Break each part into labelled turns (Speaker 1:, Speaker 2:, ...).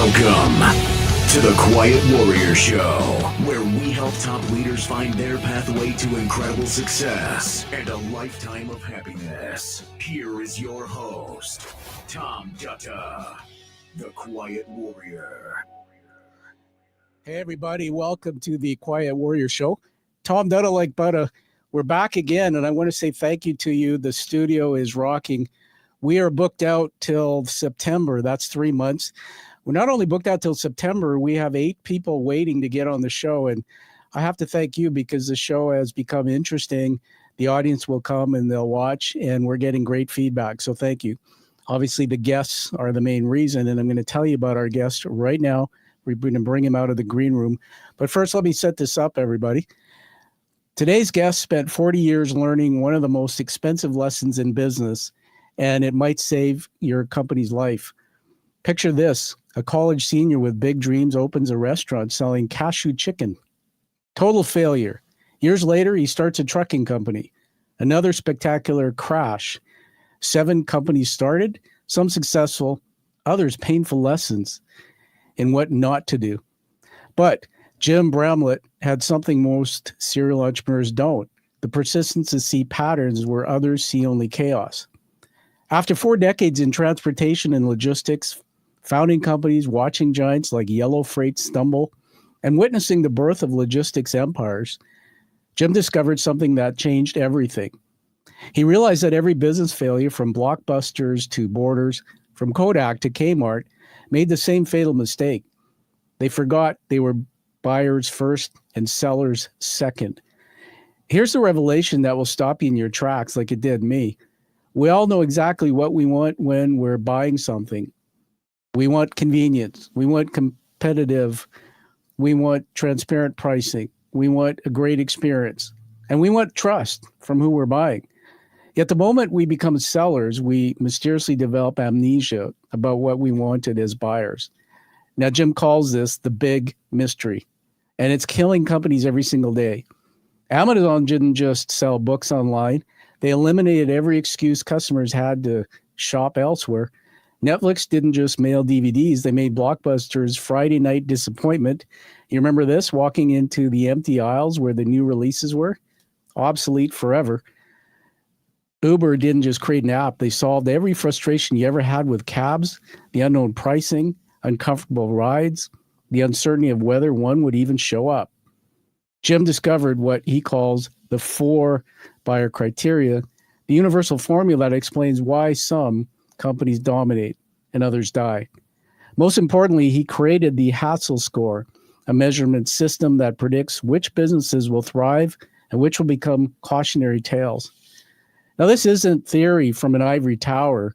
Speaker 1: Welcome to the Quiet Warrior Show, where we help top leaders find their pathway to incredible success and a lifetime of happiness. Here is your host, Tom Dutta, the Quiet Warrior.
Speaker 2: Hey everybody, welcome to the Quiet Warrior Show. Tom Dutta like butter. We're back again, and I want to say thank you to you. The studio is rocking. We are booked out till September. That's 3 months. We're not only booked out till September, we have 8 people waiting to get on the show. And I have to thank you because the show has become interesting. The audience will come and they'll watch, and we're getting great feedback. So thank you. Obviously, the guests are the main reason, and I'm going to tell you about our guest right now. We're going to bring him out of the green room. But first, let me set this up, everybody. Today's guest spent 40 years learning one of the most expensive lessons in business, and it might save your company's life. Picture this: a college senior with big dreams opens a restaurant selling cashew chicken. Total failure. Years later, he starts a trucking company. Another spectacular crash. 7 companies started, some successful, others painful lessons in what not to do. But Jim Bramlett had something most serial entrepreneurs don't: the persistence to see patterns where others see only chaos. After 4 decades in transportation and logistics, founding companies, watching giants like Yellow Freight stumble, and witnessing the birth of logistics empires, Jim discovered something that changed everything. He realized that every business failure, from Blockbusters to Borders, from Kodak to Kmart, made the same fatal mistake. They forgot they were buyers first and sellers second. Here's the revelation that will stop you in your tracks like it did me. We all know exactly what we want when we're buying something. We want convenience. We want competitive. We want transparent pricing. We want a great experience. And we want trust from who we're buying. Yet the moment we become sellers, we mysteriously develop amnesia about what we wanted as buyers. Now, Jim calls this the big mystery, and it's killing companies every single day. Amazon didn't just sell books online. They eliminated every excuse customers had to shop elsewhere. Netflix didn't just mail DVDs. They made Blockbuster's Friday night disappointment. You remember this? Walking into the empty aisles where the new releases were? Obsolete forever. Uber didn't just create an app. They solved every frustration you ever had with cabs: the unknown pricing, uncomfortable rides, the uncertainty of whether one would even show up. Jim discovered what he calls the 4 buyer criteria, the universal formula that explains why some companies dominate and others die. Most importantly, he created the Hassel Score, a measurement system that predicts which businesses will thrive and which will become cautionary tales. Now, this isn't theory from an ivory tower.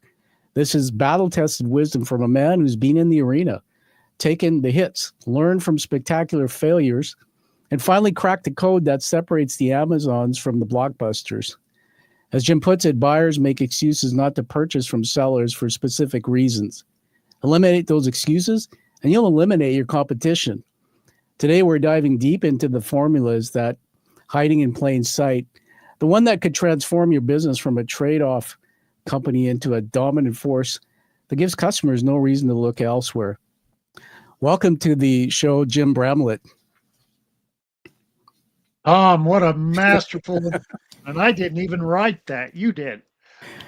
Speaker 2: This is battle-tested wisdom from a man who's been in the arena, taken the hits, learned from spectacular failures, and finally cracked the code that separates the Amazons from the Blockbusters. As Jim puts it, buyers make excuses not to purchase from sellers for specific reasons. Eliminate those excuses, and you'll eliminate your competition. Today, we're diving deep into the formulas that hiding in plain sight, the one that could transform your business from a trade-off company into a dominant force that gives customers no reason to look elsewhere. Welcome to the show, Jim Bramlett.
Speaker 3: Tom, what a masterful, and I didn't even write that. You did.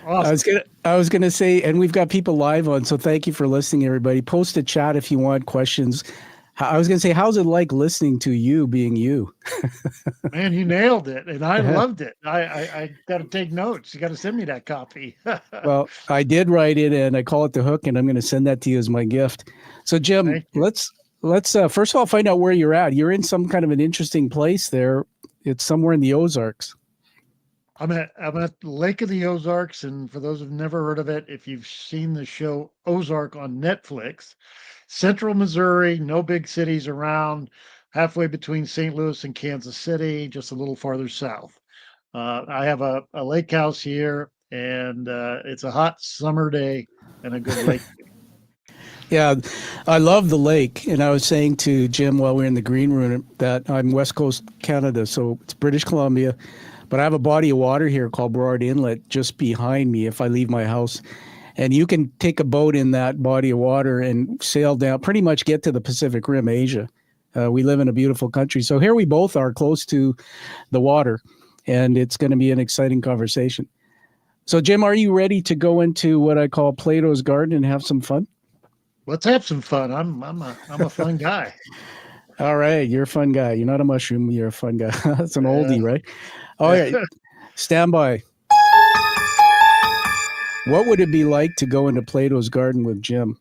Speaker 3: Awesome.
Speaker 2: I was gonna say, and we've got people live on, so thank you for listening, everybody. Post a chat if you want questions. I was gonna say, how's it like listening to you being you?
Speaker 3: Man, you nailed it, and I loved it. I got to take notes. You got to send me that copy.
Speaker 2: Well, I did write it, and I call it the hook, and I'm going to send that to you as my gift. So, Jim, let's first of all find out where you're at. You're in some kind of an interesting place there. It's somewhere in the Ozarks.
Speaker 3: I'm at Lake of the Ozarks, and for those who've never heard of it, if you've seen the show Ozark on Netflix, Central Missouri, no big cities around, halfway between St. Louis and Kansas City, just a little farther south. I have a lake house here, and it's a hot summer day and a good lake.
Speaker 2: Yeah, I love the lake. And I was saying to Jim while we were in the green room that I'm West Coast Canada, so it's British Columbia. But I have a body of water here called Burrard Inlet just behind me if I leave my house. And you can take a boat in that body of water and sail down, pretty much get to the Pacific Rim, Asia. We live in a beautiful country. So here we both are close to the water, and it's going to be an exciting conversation. So, Jim, are you ready to go into what I call Plato's Garden and have some fun?
Speaker 3: Let's have some fun. I'm a fun guy.
Speaker 2: All right, you're a fun guy. You're not a mushroom. You're a fun guy. That's an oldie, right? All right, stand by. What would it be like to go into Plato's Garden with Jim?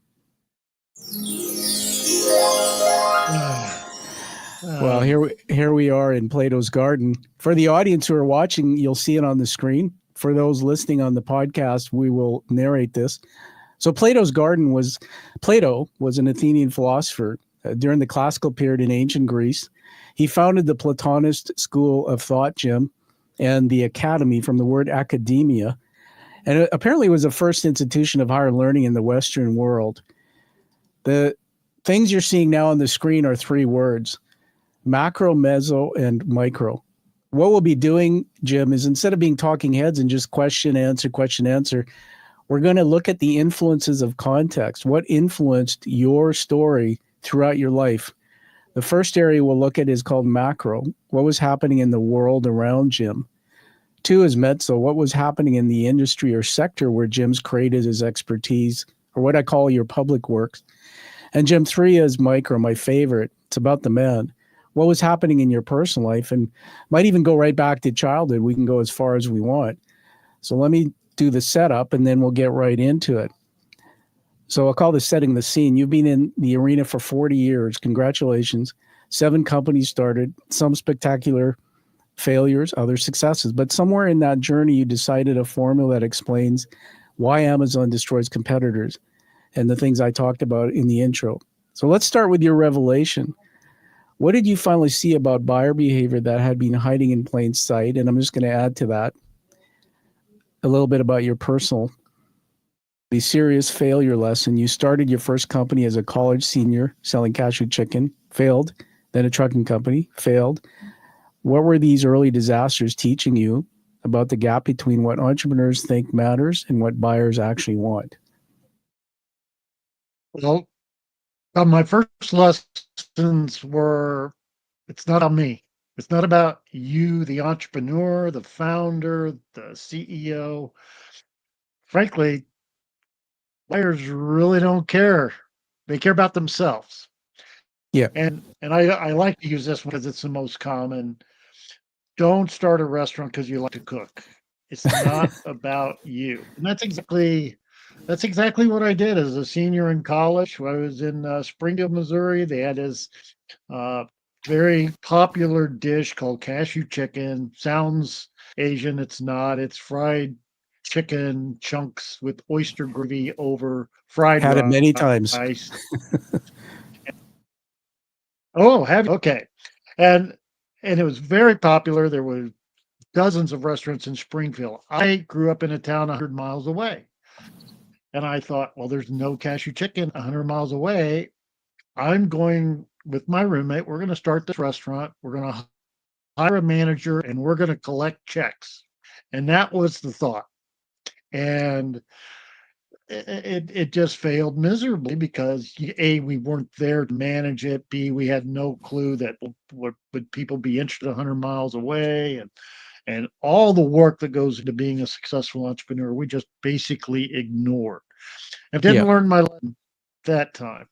Speaker 2: Well, here we are in Plato's Garden. For the audience who are watching, you'll see it on the screen. For those listening on the podcast, we will narrate this. So Plato's Garden Plato was an Athenian philosopher during the classical period in ancient Greece. He founded the Platonist school of thought, Jim, and the academy from the word academia. And it apparently was the first institution of higher learning in the Western world. The things you're seeing now on the screen are three words: macro, meso, and micro. What we'll be doing, Jim, is instead of being talking heads and just question, answer, we're going to look at the influences of context. What influenced your story throughout your life? The first area we'll look at is called macro. What was happening in the world around Jim? 2 is mezzo. What was happening in the industry or sector where Jim's created his expertise, or what I call your public works? And Jim, 3 is micro, my favorite. It's about the man. What was happening in your personal life, and might even go right back to childhood. We can go as far as we want. So let me do the setup, and then we'll get right into it. So I'll call this setting the scene. You've been in the arena for 40 years. Congratulations. 7 companies started, some spectacular failures, other successes. But somewhere in that journey, you decided a formula that explains why Amazon destroys competitors and the things I talked about in the intro. So let's start with your revelation. What did you finally see about buyer behavior that had been hiding in plain sight? And I'm just going to add to that a little bit about your personal, the serious failure lesson. You started your first company as a college senior selling cashew chicken, failed. Then a trucking company, failed. What were these early disasters teaching you about the gap between what entrepreneurs think matters and what buyers actually want?
Speaker 3: Well, my first lessons were, it's not on me. It's not about you, the entrepreneur, the founder, the CEO. Frankly, buyers really don't care. They care about themselves.
Speaker 2: Yeah.
Speaker 3: And I like to use this one because it's the most common. Don't start a restaurant because you like to cook. It's not about you. And that's exactly what I did as a senior in college. When I was in Springfield, Missouri, they had this very popular dish called cashew chicken. Sounds Asian. It's not. It's fried chicken chunks with oyster gravy over fried
Speaker 2: Had
Speaker 3: rice.
Speaker 2: it many times.
Speaker 3: Oh, have you? Okay. And it was very popular. There were dozens of restaurants in Springfield. I grew up in a town 100 miles away. And I thought, well, there's no cashew chicken 100 miles away. I'm going with my roommate. We're going to start this restaurant. We're going to hire a manager and we're going to collect checks. And that was the thought. And it just failed miserably because A, we weren't there to manage it. B, we had no clue that would people be interested 100 miles away, and all the work that goes into being a successful entrepreneur, we just basically ignored. I didn't learn my lesson that time.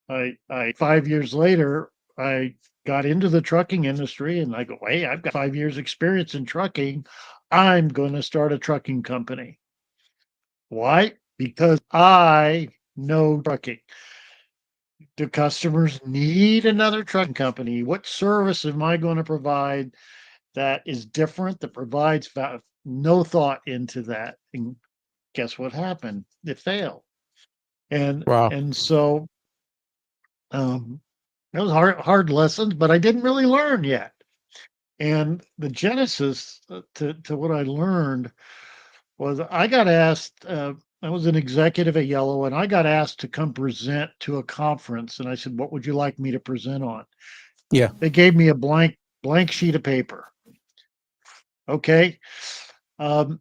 Speaker 3: I 5 years later, I got into the trucking industry and I go, hey, I've got 5 years experience in trucking. I'm going to start a trucking company. Why? Because I know trucking. Do customers need another trucking company? What service am I going to provide that is different, that provides no thought into that? And guess what happened? It failed. And
Speaker 2: Wow.
Speaker 3: and so that was hard lessons, but I didn't really learn yet. And the genesis to what I learned was I got asked. I was an executive at Yellow, and I got asked to come present to a conference. And I said, "What would you like me to present on?"
Speaker 2: Yeah.
Speaker 3: They gave me a blank sheet of paper. Okay, and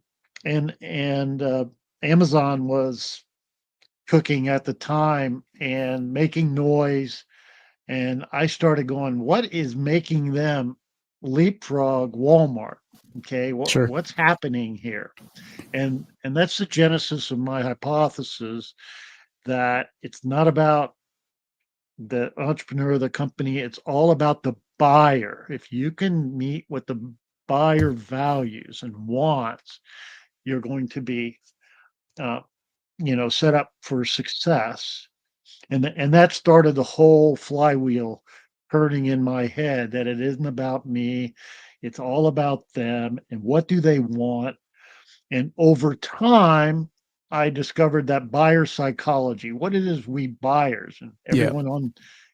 Speaker 3: Amazon was cooking at the time and making noise. And I started going, what is making them leapfrog Walmart? Okay,
Speaker 2: Sure.
Speaker 3: what's happening here? And that's the genesis of my hypothesis that it's not about the entrepreneur of the company, it's all about the buyer. If you can meet what the buyer values and wants, you're going to be uh, set up for success. And that started the whole flywheel turning in my head, that it isn't about me, it's all about them and what do they want. And over time, I discovered that buyer psychology, what it is we buyers, and
Speaker 2: Yeah.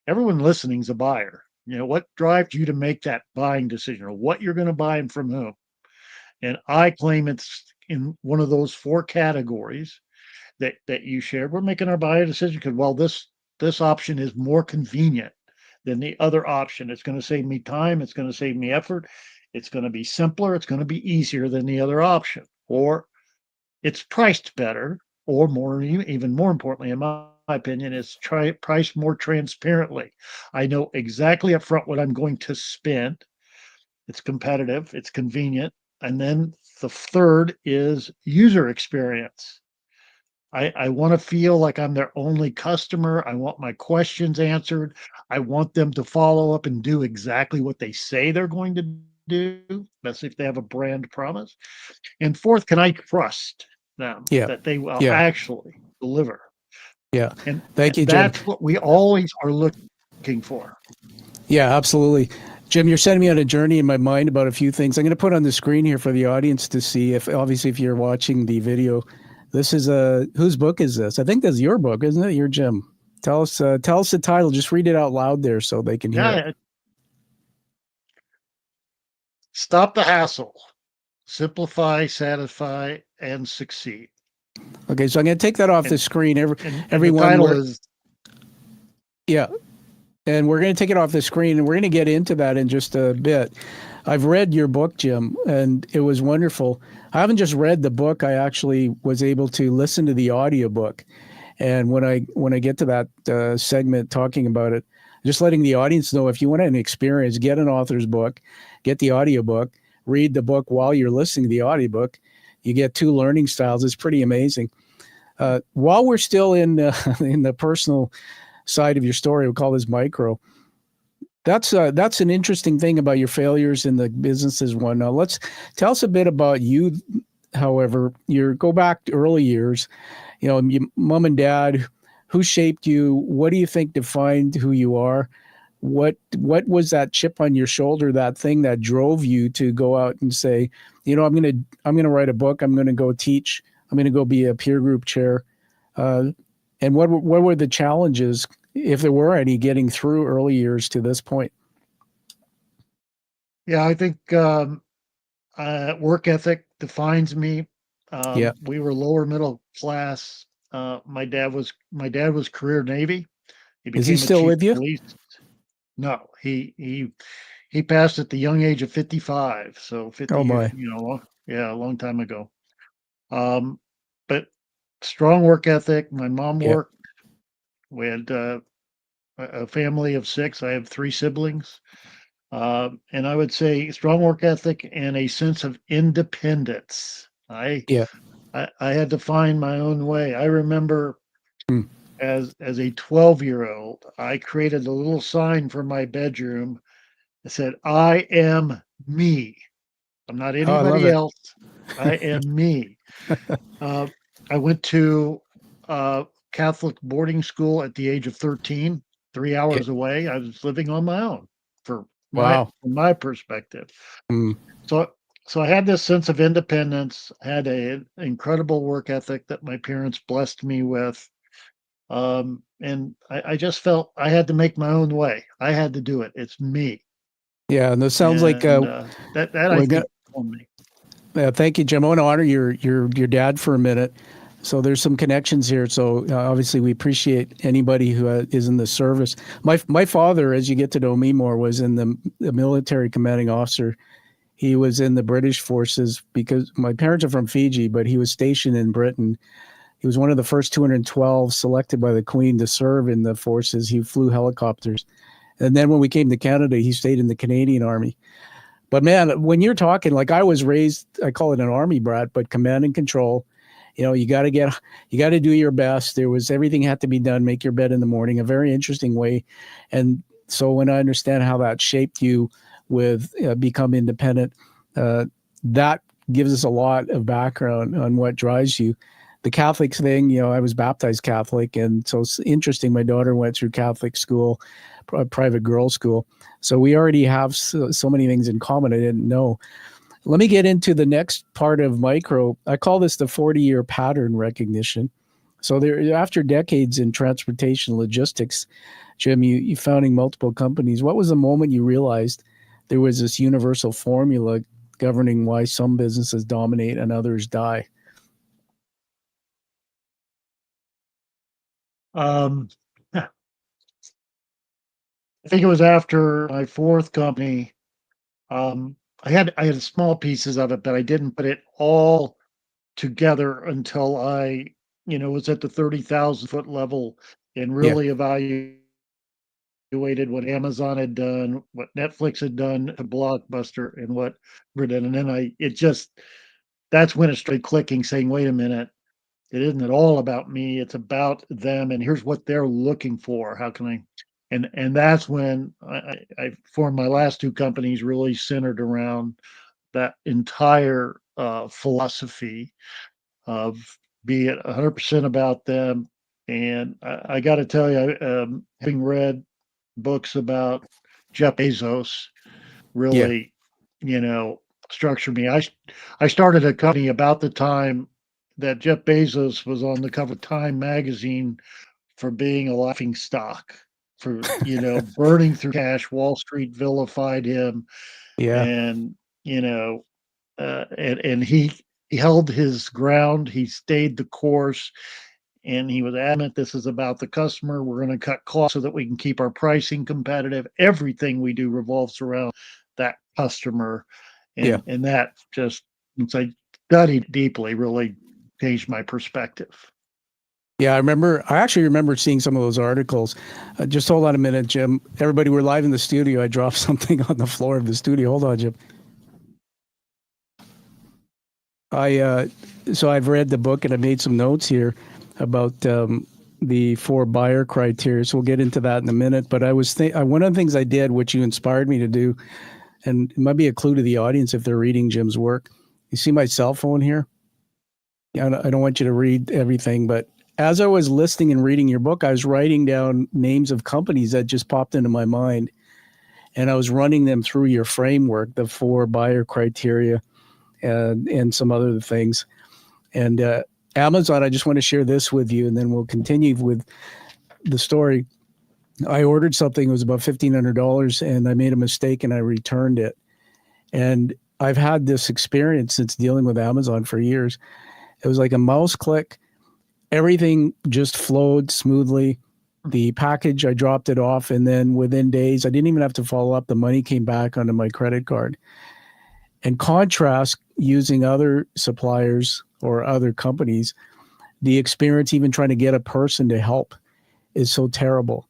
Speaker 3: everyone listening is a buyer. What drives you to make that buying decision, or what you're going to buy and from whom. And I claim it's in one of those four categories that you shared. We're making our buyer decision because, well, this option is more convenient than the other option. It's going to save me time. It's going to save me effort. It's going to be simpler. It's going to be easier than the other option, or it's priced better, or even more importantly, in my opinion, it's priced more transparently. I know exactly up front what I'm going to spend. It's competitive. It's convenient. And then the third is user experience. I want to feel like I'm their only customer. I want my questions answered. I want them to follow up and do exactly what they say they're going to do, especially if they have a brand promise. And fourth, can I trust them
Speaker 2: Yeah.
Speaker 3: that they will
Speaker 2: Yeah.
Speaker 3: actually deliver?
Speaker 2: Yeah.
Speaker 3: And
Speaker 2: Thank you, Jim.
Speaker 3: that's what we always are looking for.
Speaker 2: Yeah, absolutely. Jim, you're sending me on a journey in my mind about a few things. I'm going to put on the screen here for the audience to see. If you're watching the video, this is whose book is this? I think that's your book, isn't it? Your Jim. Tell us the title. Just read it out loud there so they can hear it.
Speaker 3: Stop the hassle. Simplify, satisfy, and succeed.
Speaker 2: Okay, so I'm going to take that off the screen.
Speaker 3: Everyone, the title is.
Speaker 2: Yeah. And we're going to take it off the screen, and we're going to get into that in just a bit. I've read your book, Jim, and it was wonderful. I haven't just read the book. I actually was able to listen to the audiobook. And when I get to that segment talking about it, just letting the audience know, if you want an experience, get an author's book, get the audiobook, read the book while you're listening to the audiobook. You get two learning styles. It's pretty amazing. While we're still in the personal side of your story, we'll call this micro. That's an interesting thing about your failures in the businesses one. Now, tell us a bit about you. However, go back to early years, your mom and dad, who shaped you? What do you think defined who you are? What was that chip on your shoulder, that thing that drove you to go out and say, I'm gonna write a book, I'm gonna go teach, I'm gonna go be a peer group chair, and what were the challenges, if there were any, getting through early years to this point?
Speaker 3: Yeah, I think work ethic defines me.
Speaker 2: Yeah.
Speaker 3: We were lower middle class. My dad was career Navy. He became
Speaker 2: Is he still
Speaker 3: chief
Speaker 2: with you?
Speaker 3: Police. No, he passed at the young age of 55. So 50
Speaker 2: Oh
Speaker 3: years,
Speaker 2: my.
Speaker 3: a long time ago. But strong work ethic. My mom
Speaker 2: Yeah.
Speaker 3: worked. We had a family of 6. I have 3 siblings. And I would say strong work ethic and a sense of independence.
Speaker 2: Yeah.
Speaker 3: I had to find my own way. I remember
Speaker 2: Hmm.
Speaker 3: as a 12-year-old, I created a little sign for my bedroom that said, "I am me. I'm not
Speaker 2: Oh, I love
Speaker 3: anybody
Speaker 2: it.
Speaker 3: else. I am me." I went to Catholic boarding school at the age of 13, 3 hours away. I was living on my own from
Speaker 2: Wow.
Speaker 3: my perspective.
Speaker 2: Hmm.
Speaker 3: So I had this sense of independence, had an incredible work ethic that my parents blessed me with. And I just felt I had to make my own way. I had to do it. It's me.
Speaker 2: Yeah, and this sounds like
Speaker 3: that I think on me.
Speaker 2: thank you, Jim. I want to honor your dad for a minute. So there's some connections here. So obviously we appreciate anybody who is in the service. My father, as you get to know me more, was in the military commanding officer He was in the British forces because my parents are from Fiji, but he was stationed in Britain. He was one of the first 212 selected by the Queen to serve in the forces. He flew helicopters. And then when we came to Canada, he stayed in the Canadian Army. But man, when you're talking, like I was raised, I call it an army brat, but command and control. You got to do your best. Everything had to be done. Make your bed in the morning, a very interesting way. And so when I understand how that shaped you with become independent, that gives us a lot of background on what drives you. The Catholic thing, I was baptized Catholic, and so it's interesting. My daughter went through Catholic school, private girls' school, so we already have so many things in common I didn't know. Let me get into the next part of micro. I call this the 40-year pattern recognition. So after decades in transportation logistics, Jim, you founding multiple companies. What was the moment you realized there was this universal formula governing why some businesses dominate and others die?
Speaker 3: I think it was after my fourth company. I had small pieces of it, but I didn't put it all together until I, was at the 30,000 foot level and
Speaker 2: Yeah,
Speaker 3: really evaluated what Amazon had done, what Netflix had done to Blockbuster, and what we're done. And then that's when it started clicking, saying, wait a minute, it isn't at all about me. It's about them, and here's what they're looking for. How can I? And that's when I formed my last two companies, really centered around that entire philosophy of be it 100% about them. And I got to tell you, having read books about Jeff Bezos,
Speaker 2: yeah,
Speaker 3: really, structured me. I started a company about the time that Jeff Bezos was on the cover of Time magazine for being a laughing stock, for, burning through cash. Wall Street vilified him,
Speaker 2: yeah.
Speaker 3: and, you know, and he held his ground. He stayed the course, and he was adamant, this is about the customer. We're going to cut costs so that we can keep our pricing competitive. Everything we do revolves around that customer,
Speaker 2: Yeah.
Speaker 3: and that just, once I studied deeply, really changed my perspective.
Speaker 2: Yeah, I actually remember seeing some of those articles. Just hold on a minute, Jim. Everybody, we're live in the studio. I dropped something on the floor of the studio. Hold on, Jim. So I've read the book and I made some notes here about the 4 buyer criteria. So we'll get into that in a minute. But one of the things I did, which you inspired me to do, and it might be a clue to the audience if they're reading Jim's work. You see my cell phone here? Yeah, I don't want you to read everything, but as I was listening and reading your book, I was writing down names of companies that just popped into my mind, and I was running them through your framework, the 4 buyer criteria, and some other things. And Amazon, I just want to share this with you, and then we'll continue with the story. I ordered something, it was about $1,500, and I made a mistake and I returned it. And I've had this experience since dealing with Amazon for years. It was like a mouse click. Everything just flowed smoothly. The package, I dropped it off, and then within days, I didn't even have to follow up. The money came back onto my credit card. And contrast using other suppliers or other companies, the experience even trying to get a person to help is so terrible.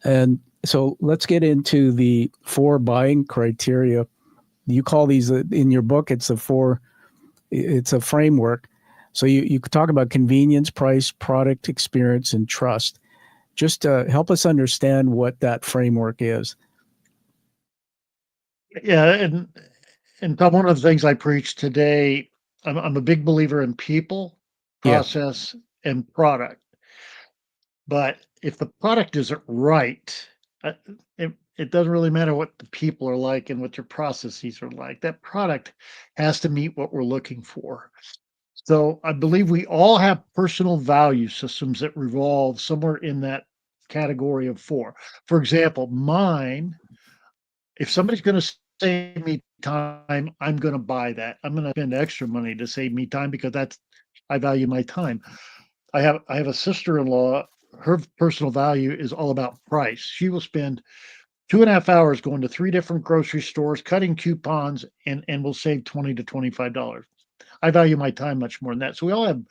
Speaker 2: And so let's get into the 4 buying criteria. You call these in your book, it's a framework. So you could talk about convenience, price, product, experience, and trust. Just help us understand what that framework is.
Speaker 3: Yeah, and Tom, one of the things I preach today, I'm a big believer in people,
Speaker 2: Yeah,
Speaker 3: process, and product. But if the product isn't right, uh, it doesn't really matter what the people are like and what your processes are like. That product has to meet what we're looking for. So I believe we all have personal value systems that revolve somewhere in that category of 4. For example, mine, if somebody's going to save me time, I'm going to buy that. I'm going to spend extra money to save me time because I value my time. I have a sister-in-law. Her personal value is all about price. She will spend 2.5 hours going to 3 different grocery stores, cutting coupons, and we'll save $20 to $25. I value my time much more than that. So we all have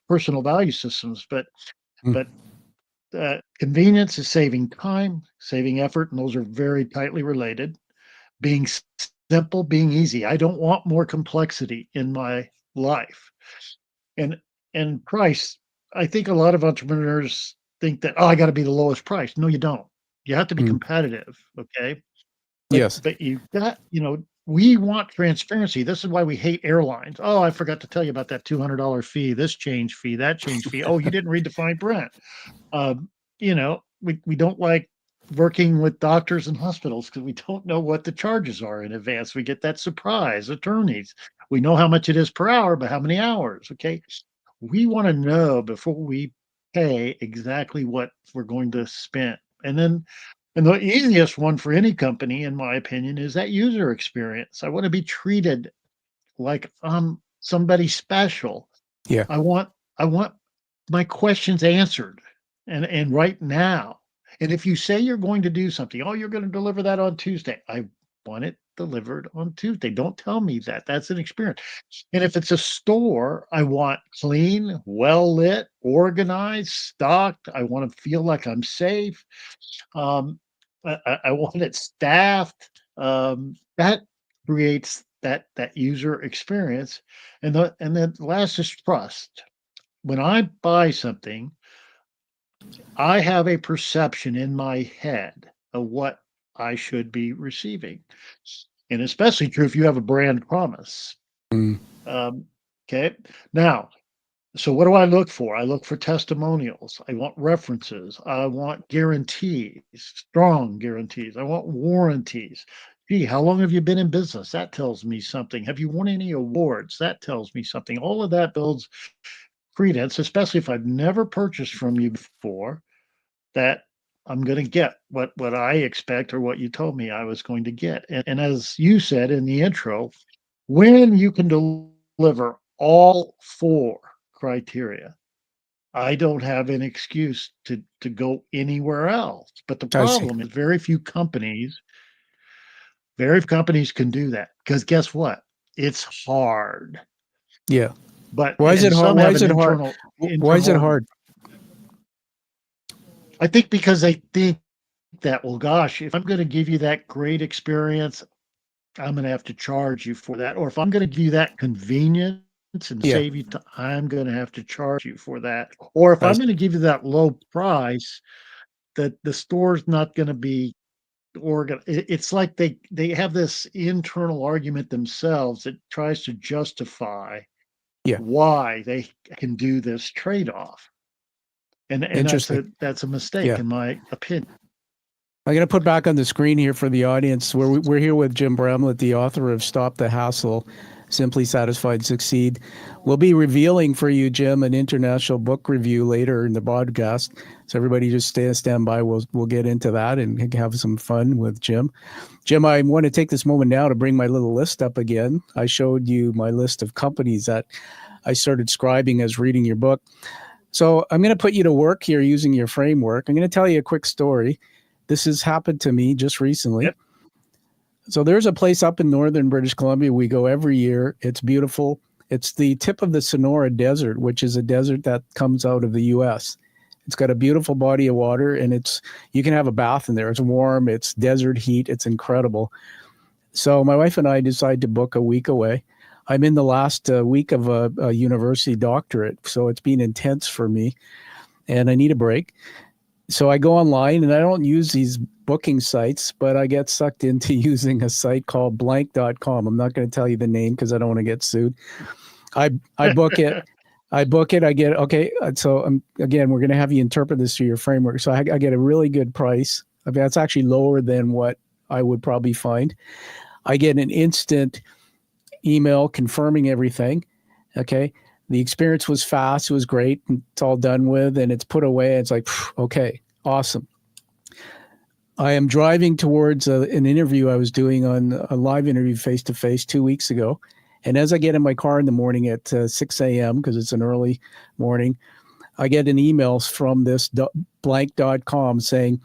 Speaker 3: personal value systems, but
Speaker 2: Mm.
Speaker 3: but convenience is saving time, saving effort, and those are very tightly related. Being simple, being easy. I don't want more complexity in my life. And price, I think a lot of entrepreneurs think that, oh, I got to be the lowest price. No, you don't. You have to be
Speaker 2: Mm.
Speaker 3: competitive. Okay.
Speaker 2: Yes.
Speaker 3: But you got, we want transparency. This is why we hate airlines. Oh, I forgot to tell you about that $200 fee, this change fee, that change fee. Oh, you didn't read the fine print. We don't like working with doctors and hospitals because we don't know what the charges are in advance. We get that surprise. Attorneys, we know how much it is per hour, but how many hours? Okay. We want to know before we pay exactly what we're going to spend. And the easiest one for any company, in my opinion, is that user experience. I want to be treated like I'm somebody special.
Speaker 2: Yeah.
Speaker 3: I want my questions answered and right now. And if you say you're going to do something, oh, you're going to deliver that on Tuesday. I want it delivered on Tuesday. Don't tell me that. That's an experience. And if it's a store, I want clean, well lit, organized, stocked. I want to feel like I'm safe. Um, I want it staffed. That creates that user experience. And then last is trust. When I buy something, I have a perception in my head of what I should be receiving. And especially true if you have a brand promise.
Speaker 2: Mm.
Speaker 3: Okay. Now, so what do I look for? I look for testimonials. I want references. I want guarantees, strong guarantees. I want warranties. Gee, how long have you been in business? That tells me something. Have you won any awards? That tells me something. All of that builds credence, especially if I've never purchased from you before, that I'm going to get what I expect or what you told me I was going to get. And as you said in the intro, when you can deliver all four criteria, I don't have an excuse to go anywhere else. But the
Speaker 2: I see.
Speaker 3: problem is very few companies can do that because guess what? It's hard.
Speaker 2: Yeah.
Speaker 3: But
Speaker 2: Why is
Speaker 3: and
Speaker 2: it hard?
Speaker 3: some
Speaker 2: Why
Speaker 3: have
Speaker 2: is
Speaker 3: an
Speaker 2: it hard? Why is it
Speaker 3: internal.
Speaker 2: hard?
Speaker 3: I think because they think that, well, gosh, if I'm going to give you that great experience, I'm going to have to charge you for that. Or if I'm going to give you that convenience and
Speaker 2: Yeah.
Speaker 3: save you time, I'm going to have to charge you for that. Or if
Speaker 2: I
Speaker 3: I'm
Speaker 2: see.
Speaker 3: going to give you that low price, that the store's not going to be it's like they have this internal argument themselves that tries to justify
Speaker 2: Yeah.
Speaker 3: why they can do this trade-off. And
Speaker 2: Interesting.
Speaker 3: that's a mistake
Speaker 2: Yeah.
Speaker 3: in my opinion.
Speaker 2: I'm going to put back on the screen here for the audience. We're here with Jim Bramlett, the author of Stop the Hassle, Simply Satisfied Succeed. We'll be revealing for you, Jim, an international book review later in the podcast. So everybody just stand by. We'll get into that and have some fun with Jim. Jim, I want to take this moment now to bring my little list up again. I showed you my list of companies that I started scribing as reading your book. So I'm going to put you to work here using your framework. I'm going to tell you a quick story. This has happened to me just recently.
Speaker 3: Yep.
Speaker 2: So there's a place up in northern British Columbia. We go every year. It's beautiful. It's the tip of the Sonora Desert, which is a desert that comes out of the U.S. It's got a beautiful body of water, and you can have a bath in there. It's warm. It's desert heat. It's incredible. So my wife and I decided to book a week away. I'm in the last week of a university doctorate, so it's been intense for me, and I need a break. So I go online, and I don't use these booking sites, but I get sucked into using a site called blank.com. I'm not going to tell you the name because I don't want to get sued. I book it. I get, okay. So again, we're going to have you interpret this through your framework. So I get a really good price. I mean, that's actually lower than what I would probably find. I get an instant email confirming everything. Okay. The experience was fast. It was great. It's all done with and it's put away. It's like, okay, awesome. I am driving towards an interview I was doing on a live interview face-to-face 2 weeks ago. And as I get in my car in the morning at 6 a.m., because it's an early morning, I get an email from this blank.com saying,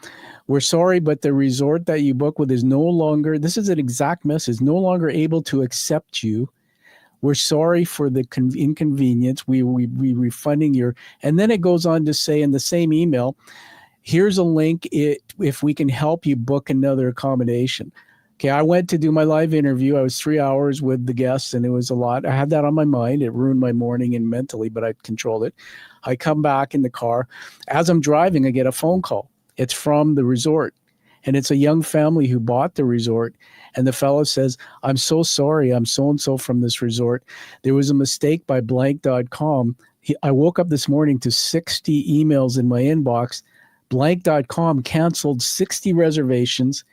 Speaker 2: we're sorry, but the resort that you book with is no longer, this is an exact message, no longer able to accept you. We're sorry for the inconvenience. We refunding your, and then it goes on to say in the same email, here's a link if we can help you book another accommodation. Okay, I went to do my live interview. I was 3 hours with the guests, and it was a lot. I had that on my mind. It ruined my morning and mentally, but I controlled it. I come back in the car. As I'm driving, I get a phone call. It's from the resort, and it's a young family who bought the resort. And the fellow says, I'm so sorry. I'm so-and-so from this resort. There was a mistake by blank.com. I woke up this morning to 60 emails in my inbox. Blank.com canceled 60 reservations,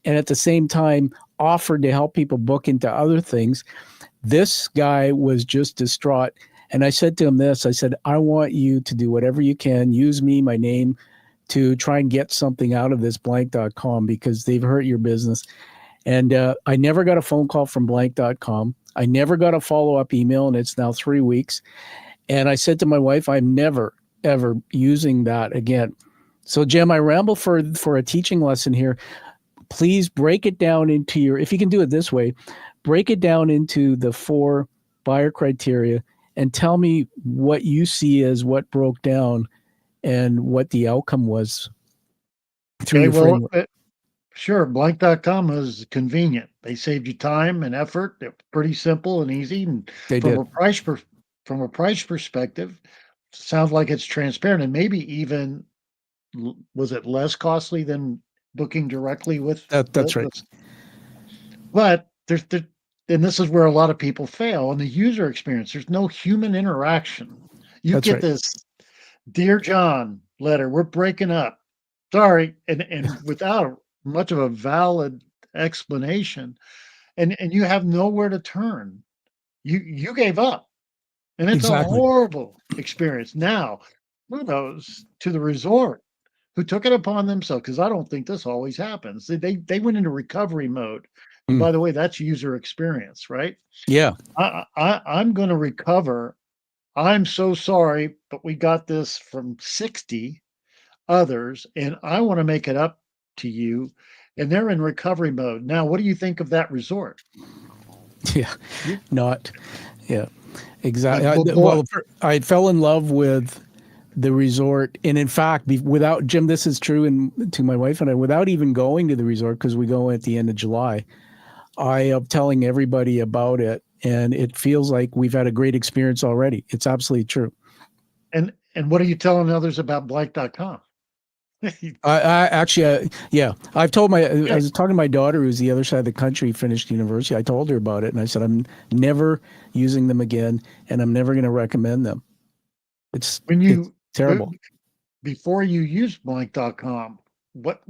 Speaker 2: and at the same time offered to help people book into other things. This guy was just distraught. And I said to him this, I said, I want you to do whatever you can, use me, my name, to try and get something out of this blank.com because they've hurt your business. And I never got a phone call from blank.com. I never got a follow-up email, and it's now 3 weeks. And I said to my wife, I'm never, ever using that again. So Jim, I ramble for a teaching lesson here. Please break it down into if you can do it this way, break it down into the 4 buyer criteria and tell me what you see as what broke down and what the outcome was through your framework.
Speaker 3: Sure. Blank.com is convenient. They saved you time and effort. They're pretty simple and easy. And
Speaker 2: They
Speaker 3: from
Speaker 2: did.
Speaker 3: a price perspective, sounds like it's transparent and maybe even was it less costly than booking directly with
Speaker 2: That's right.
Speaker 3: But and this is where a lot of people fail on the user experience. There's no human interaction. You
Speaker 2: That's
Speaker 3: get
Speaker 2: right.
Speaker 3: this Dear John letter, we're breaking up. Sorry, and without much of a valid explanation, and you have nowhere to turn. You gave up, and it's a
Speaker 2: Exactly.
Speaker 3: horrible experience. Now, kudos to the resort who took it upon themselves, because I don't think this always happens. They went into recovery mode, and by the way, that's user experience, right?
Speaker 2: Yeah.
Speaker 3: I'm going to recover. I'm so sorry, but we got this from 60 others, and I want to make it up to you. And they're in recovery mode. Now, what do you think of that resort?
Speaker 2: Yeah. Not. Yeah.
Speaker 3: But
Speaker 2: Exactly. I fell in love with the resort, and in fact, without Jim, this is true to my wife and I, without even going to the resort, because we go at the end of July, I am telling everybody about it, and it feels like we've had a great experience already. It's absolutely true.
Speaker 3: And what are you telling others about blank.com?
Speaker 2: Yeah, I've told I was talking to my daughter who's the other side of the country, finished university. I told her about it, and I said, I'm never using them again, and I'm never going to recommend them. It's terrible.
Speaker 3: Before you used blank.com, what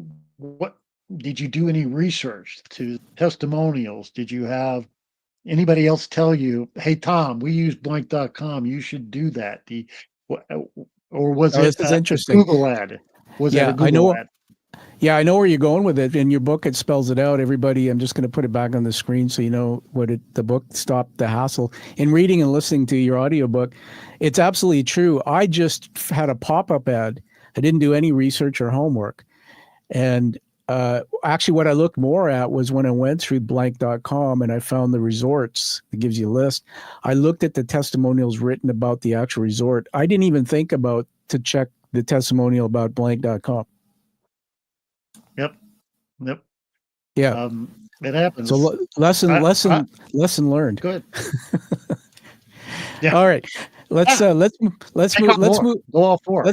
Speaker 3: did you do any research to testimonials? Did you have anybody else tell you, hey, Tom, we use blank.com, you should do that? Or was
Speaker 2: This
Speaker 3: it
Speaker 2: is
Speaker 3: a
Speaker 2: interesting.
Speaker 3: Google ad? Was that a Google ad?
Speaker 2: Yeah, I know where you're going with it. In your book, it spells it out. Everybody, I'm just going to put it back on the screen so you know what the book Stop the Hassle. In reading and listening to your audiobook, it's absolutely true. I just had a pop-up ad. I didn't do any research or homework. And actually, what I looked more at was when I went through blank.com and I found the resorts. It gives you a list. I looked at the testimonials written about the actual resort. I didn't even think to check the testimonial about blank.com.
Speaker 3: Yep.
Speaker 2: Yeah.
Speaker 3: It happens.
Speaker 2: So lesson learned.
Speaker 3: Good. Yeah.
Speaker 2: All right. Let's move.
Speaker 3: Go all four.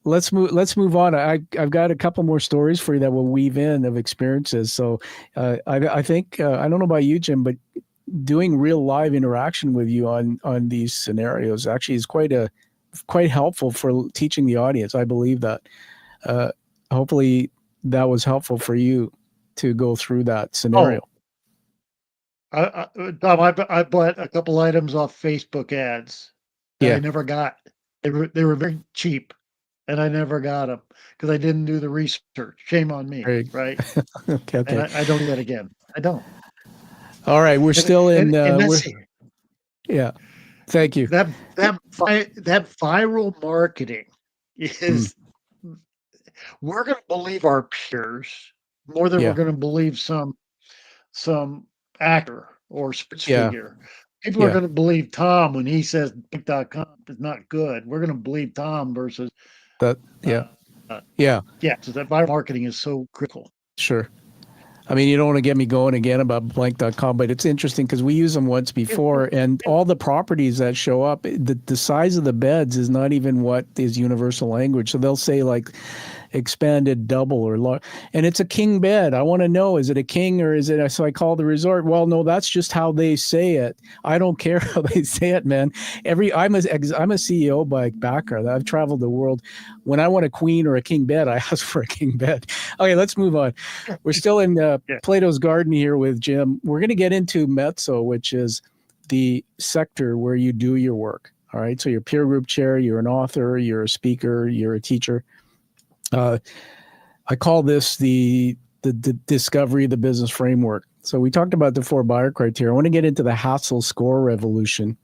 Speaker 2: Let's move on. I've got a couple more stories for you that will weave in of experiences. So I think I don't know about you, Jim, but doing real live interaction with you on these scenarios actually is quite helpful for teaching the audience. I believe that. Hopefully that was helpful for you to go through that scenario.
Speaker 3: Tom, I bought a couple items off Facebook ads that I never got. They were very cheap, and I never got them because I didn't do the research. Shame on me, right?
Speaker 2: Okay.
Speaker 3: And I don't do that again. I don't.
Speaker 2: All right, we're still in.
Speaker 3: Yeah.
Speaker 2: Thank you.
Speaker 3: That viral marketing
Speaker 2: Mm.
Speaker 3: is, we're going to believe our peers more than we're
Speaker 2: Yeah.
Speaker 3: going to believe some actor or sports
Speaker 2: Yeah.
Speaker 3: figure. People are
Speaker 2: Yeah.
Speaker 3: going to believe Tom when he says .com is not good. We're going to believe Tom versus
Speaker 2: That. Yeah.
Speaker 3: uh,
Speaker 2: Yeah.
Speaker 3: yeah. So that viral marketing is so critical.
Speaker 2: Sure. I mean, you don't want to get me going again about blank.com, but it's interesting because we used them once before, and all the properties that show up, the size of the beds is not even what is universal language. So they'll say like expanded double or large, and it's a king bed. I want to know, is it a king or is it so I call the resort? Well, no, that's just how they say it. I don't care how they say it, man. I'm a CEO by background. I've traveled the world. When I want a queen or a king bed, I ask for a king bed. Okay, let's move on. We're still in Plato's Garden here with Jim. We're going to get into Mezzo, which is the sector where you do your work. All right, so you're peer group chair, you're an author, you're a speaker, you're a teacher. I call this the discovery of the business framework. So we talked about the 4 buyer criteria. I want to get into the Hassel score revolution.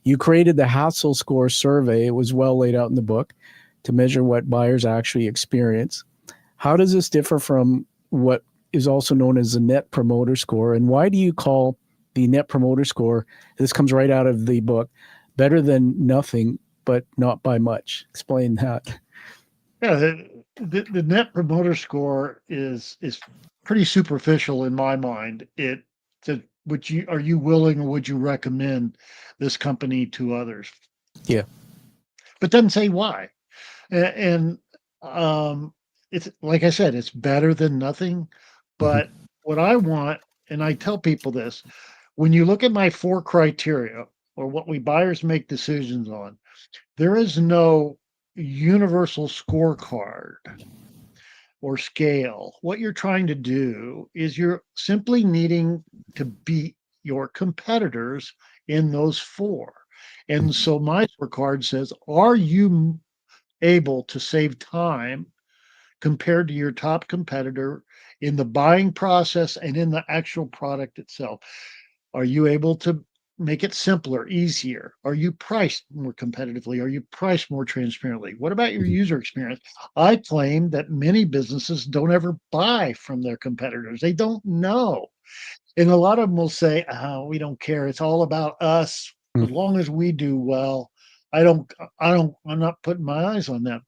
Speaker 2: You created the Hassel score survey. It was well laid out in the book to measure what buyers actually experience. How does this differ from what is also known as the net promoter score? And why do you call the net promoter score, this comes right out of the book, better than nothing, but not by much? Explain that.
Speaker 3: Yeah, the net promoter score is pretty superficial in my mind. It said, are you willing or would you recommend this company to others?
Speaker 2: Yeah.
Speaker 3: But doesn't say why. And it's like I said, it's better than nothing. But what I want, and I tell people this, when you look at my 4 criteria or what we buyers make decisions on, there is no universal scorecard or scale. What you're trying to do is you're simply needing to beat your competitors in those 4. And so my scorecard says, are you able to save time compared to your top competitor in the buying process and in the actual product itself? Are you able to make it simpler, easier? Are you priced more competitively? Are you priced more transparently? What about your user experience? I claim that many businesses don't ever buy from their competitors. They don't know. And a lot of them will say, oh, we don't care. It's all about us. As long as we do well, I'm not putting my eyes on them.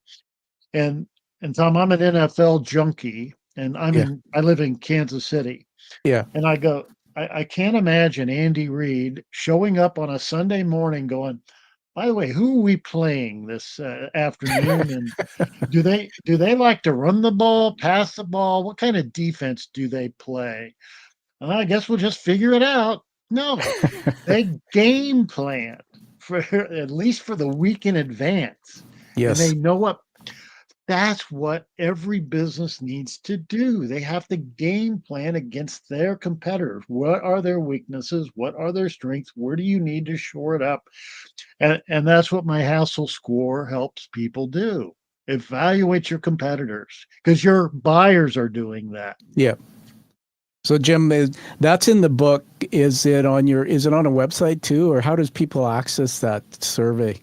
Speaker 3: And Tom, I'm an NFL junkie, and
Speaker 2: Yeah.
Speaker 3: I live in Kansas City.
Speaker 2: Yeah.
Speaker 3: And I go, I can't imagine Andy Reid showing up on a Sunday morning going, by the way, who are we playing this afternoon? And do they like to run the ball, pass the ball? What kind of defense do they play? And I guess we'll just figure it out. No, they game plan for at least for the week in advance. And
Speaker 2: Yes.
Speaker 3: they know that's what every business needs to do. They have to game plan against their competitors. What are their weaknesses? What are their strengths? Where do you need to shore it up? And that's what my Hassel score helps people do. Evaluate your competitors because your buyers are doing that.
Speaker 2: Yeah. So Jim, that's in the book. Is it on a website too, or how does people access that survey?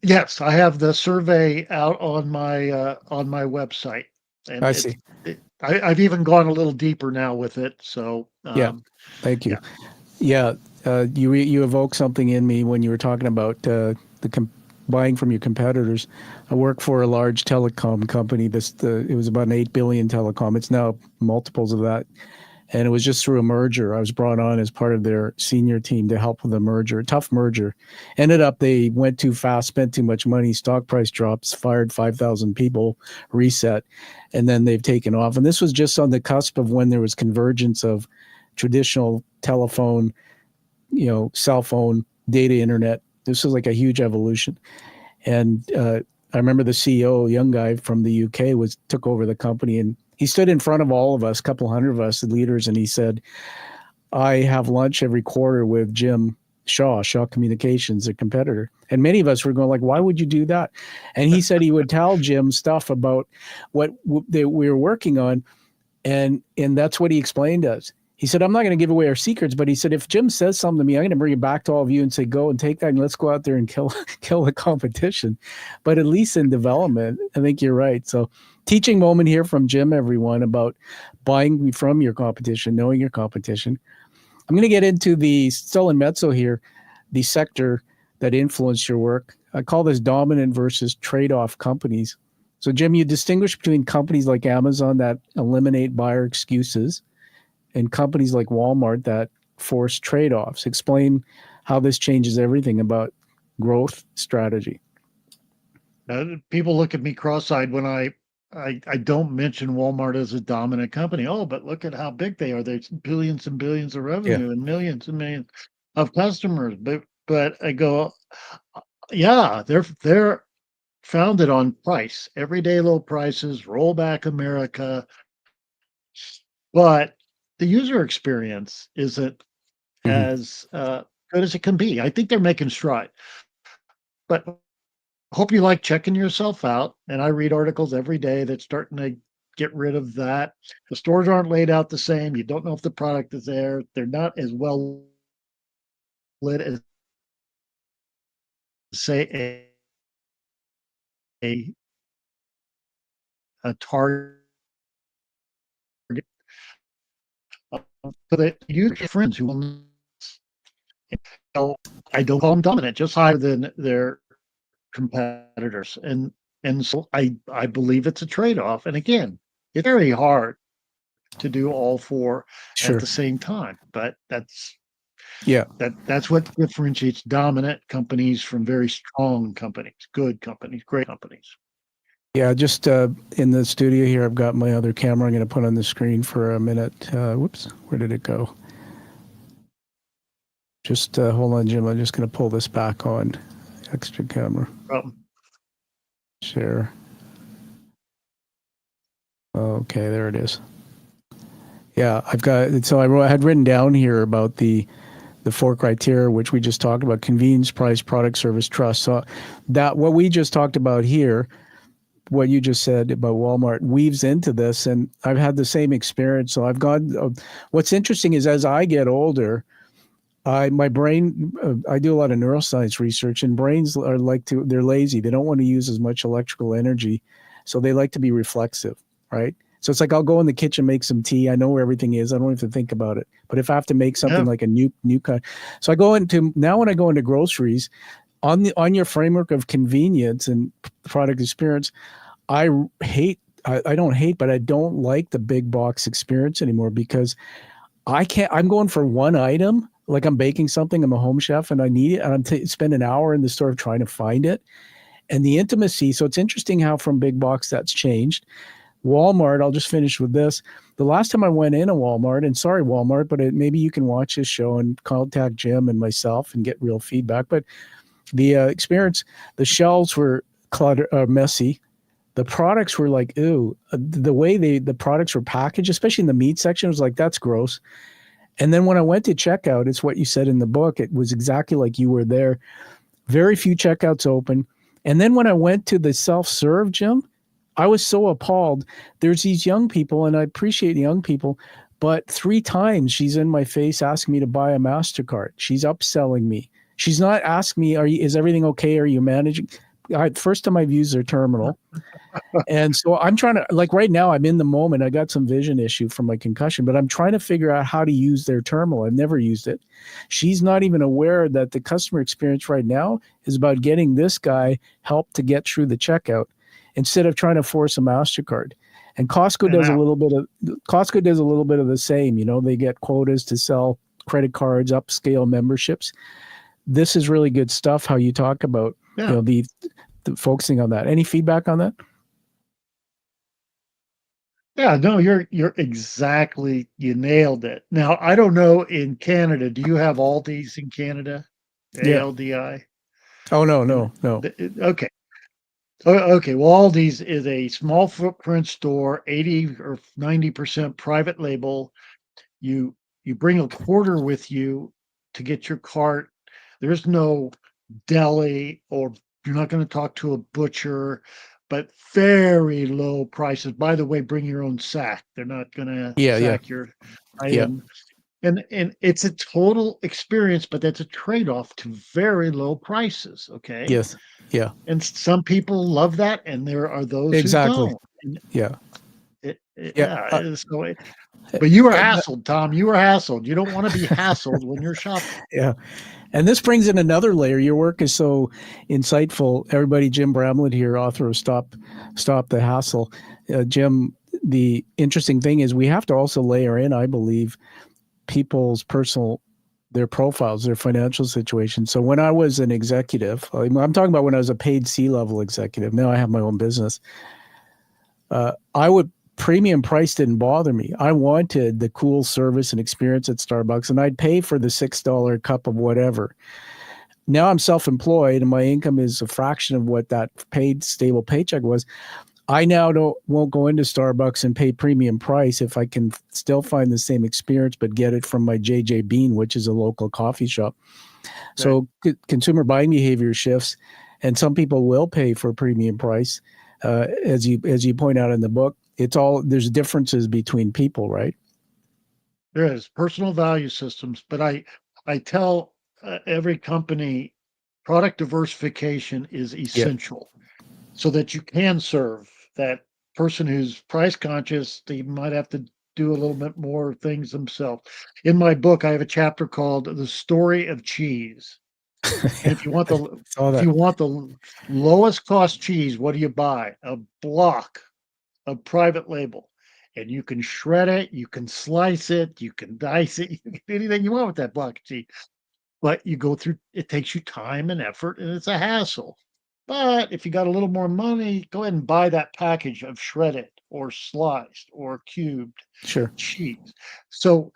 Speaker 3: Yes, I have the survey out on my website, and
Speaker 2: I see.
Speaker 3: I've even gone a little deeper now with it. So
Speaker 2: Yeah. Thank you. Yeah. You evoked something in me when you were talking about buying from your competitors. I work for a large telecom company. It was about an 8 billion telecom. It's now multiples of that. And it was just through a merger. I was brought on as part of their senior team to help with the merger. A tough merger. Ended up they went too fast, spent too much money, stock price drops, fired 5,000 people, reset, and then they've taken off. And this was just on the cusp of when there was convergence of traditional telephone, cell phone, data internet. This was like a huge evolution. And I remember the CEO, a young guy from the UK, took over the company, and he stood in front of all of us, a couple hundred of us, the leaders, and he said, I have lunch every quarter with Jim Shaw Communications, a competitor. And many of us were going like, why would you do that? And he said he would tell Jim stuff about what we were working on. And that's what he explained to us. He said, I'm not going to give away our secrets, but he said, if Jim says something to me, I'm going to bring it back to all of you and say, go and take that and let's go out there and kill the competition. But at least in development, I think you're right. So teaching moment here from Jim, everyone, about buying from your competition, knowing your competition. I'm going to get into still in mezzo here, the sector that influenced your work. I call this dominant versus trade-off companies. So Jim, you distinguish between companies like Amazon that eliminate buyer excuses and companies like Walmart that force trade-offs. Explain how this changes everything about growth strategy.
Speaker 3: People look at me cross-eyed when I don't mention Walmart as a dominant company. Oh, but look at how big they are. There's billions and billions of revenue and millions of customers. But I go, yeah, they're founded on price, everyday low prices, rollback America. But the user experience isn't as good as it can be. I think they're making stride. But hope you like checking yourself out. And I read articles every day that's starting to get rid of that. The stores aren't laid out the same. You don't know if the product is there. They're not as well lit as, say, a Target. So that you get friends who will. I don't call them dominant, just higher than their competitors. And so I believe it's a trade-off. And again, it's very hard to do all four at the same time. But that's what differentiates dominant companies from very strong companies, good companies, great companies.
Speaker 2: Yeah, just in the studio here, I've got my other camera I'm going to put on the screen for a minute. Whoops, where did it go? Just hold on, Jim. I'm just going to pull this back on. Extra camera. Share. Okay, there it is. Yeah, I've got, so I had written down here about the four criteria, which we just talked about: convenience, price, product, service, trust. So that what we just talked about here, what you just said about Walmart weaves into this, and I've had the same experience. So I've gone, what's interesting is as I get older, my brain, I do a lot of neuroscience research, and brains are they're lazy. They don't want to use as much electrical energy. So they like to be reflexive, right? So it's like I'll go in the kitchen, make some tea. I know where everything is. I don't have to think about it. But if I have to make something like a new kind, so when I go into groceries, on your framework of convenience and product experience, I don't hate, but I don't like the big box experience anymore because I'm going for one item. Like I'm baking something, I'm a home chef and I need it. And spend an hour in the store trying to find it. And the intimacy. So it's interesting how from big box that's changed. Walmart, I'll just finish with this. The last time I went in a Walmart, and sorry, Walmart, but maybe you can watch this show and contact Jim and myself and get real feedback. But the experience, the shelves were messy. The products were like, ew. The way the products were packaged, especially in the meat section, was like, that's gross. And then when I went to checkout, it's what you said in the book. It was exactly like you were there. Very few checkouts open. And then when I went to the self-serve, Jim, I was so appalled. There's these young people, and I appreciate young people, but 3 times she's in my face asking me to buy a MasterCard. She's upselling me. She's not asking me, is everything okay? Are you managing? First time I've used their terminal. And so I'm trying to, like right now, I'm in the moment. I got some vision issue from my concussion, but I'm trying to figure out how to use their terminal. I've never used it. She's not even aware that the customer experience right now is about getting this guy help to get through the checkout instead of trying to force a MasterCard. And Costco does a little bit of the same. You know, they get quotas to sell credit cards, upscale memberships. This is really good stuff. How you talk about, the focusing on that. Any feedback on that?
Speaker 3: Yeah, no, you're exactly, you nailed it. Now, I don't know in Canada, do you have Aldi's in Canada? ALDI?
Speaker 2: Oh, no.
Speaker 3: Okay. Okay, well, Aldi's is a small footprint store, 80 or 90% private label. You bring a quarter with you to get your cart. There's no deli, or you're not going to talk to a butcher, but very low prices. By the way, bring your own sack. They're not going to
Speaker 2: Yeah.
Speaker 3: sack your
Speaker 2: Yeah.
Speaker 3: item. And it's a total experience, but that's a trade-off to very low prices. Okay.
Speaker 2: Yes. Yeah.
Speaker 3: And some people love that, and there are those who
Speaker 2: Exactly.
Speaker 3: don't. And
Speaker 2: Yeah. Yeah.
Speaker 3: yeah. But you were
Speaker 2: And
Speaker 3: hassled, Tom. You were hassled. You don't want to be hassled when you're shopping.
Speaker 2: yeah. And this brings in another layer. Your work is so insightful. Everybody, Jim Bramlett here, author of Stop the Hassle. Jim, the interesting thing is we have to also layer in, I believe, people's their profiles, their financial situation. So when I was an executive, I'm talking about when I was a paid C-level executive. Now I have my own business. Premium price didn't bother me. I wanted the cool service and experience at Starbucks, and I'd pay for the $6 cup of whatever. Now I'm self-employed and my income is a fraction of what that paid stable paycheck was. I now won't go into Starbucks and pay premium price if I can still find the same experience, but get it from my JJ Bean, which is a local coffee shop. Right. So consumer buying behavior shifts, and some people will pay for premium price. As you point out in the book, there's differences between people, right?
Speaker 3: There is personal value systems, but I tell every company product diversification is essential so that you can serve that person who's price conscious. They might have to do a little bit more things themselves. In my book, I have a chapter called The Story of Cheese. And if you want the lowest cost cheese, what do you buy? A block of private label. And you can shred it, you can slice it, you can dice it, you can do anything you want with that block of cheese. But you go through, it takes you time and effort, and it's a hassle. But if you got a little more money, go ahead and buy that package of shredded or sliced or cubed cheese. So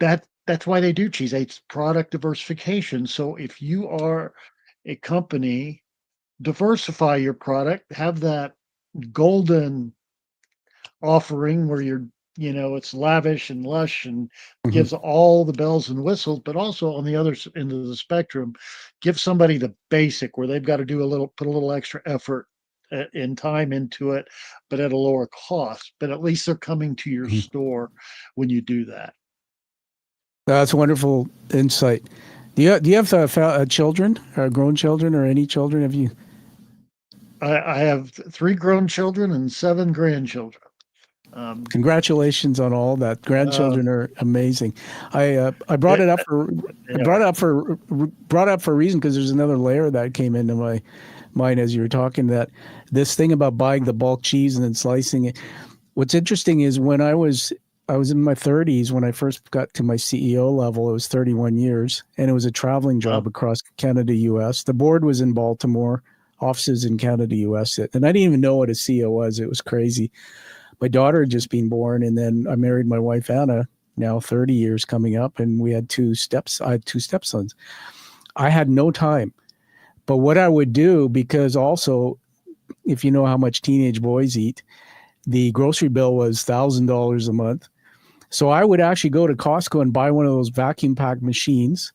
Speaker 3: that's why they do cheese. It's product diversification. So if you are a company, diversify your product, have that golden offering where it's lavish and lush and gives all the bells and whistles, but also on the other end of the spectrum, give somebody the basic where they've got to put a little extra effort and time into it, but at a lower cost. But at least they're coming to your store when you do that.
Speaker 2: That's wonderful insight. Do you have children, grown children, or any children? Have you?
Speaker 3: I have 3 grown children and 7 grandchildren.
Speaker 2: Congratulations on all that. Grandchildren are amazing. I brought it up for a reason, because there's another layer that came into my mind as you were talking, that this thing about buying the bulk cheese and then slicing it. What's interesting is when I was in my 30s when I first got to my CEO level. It was 31 years, and it was a traveling job across Canada, U.S. The board was in Baltimore, offices in Canada, U.S. And I didn't even know what a CEO was. It was crazy. My daughter had just been born, and then I married my wife, Anna, now 30 years coming up, and we had I had 2 stepsons. I had no time. But what I would do, because also, if you know how much teenage boys eat, the grocery bill was $1,000 a month. So I would actually go to Costco and buy one of those vacuum pack machines.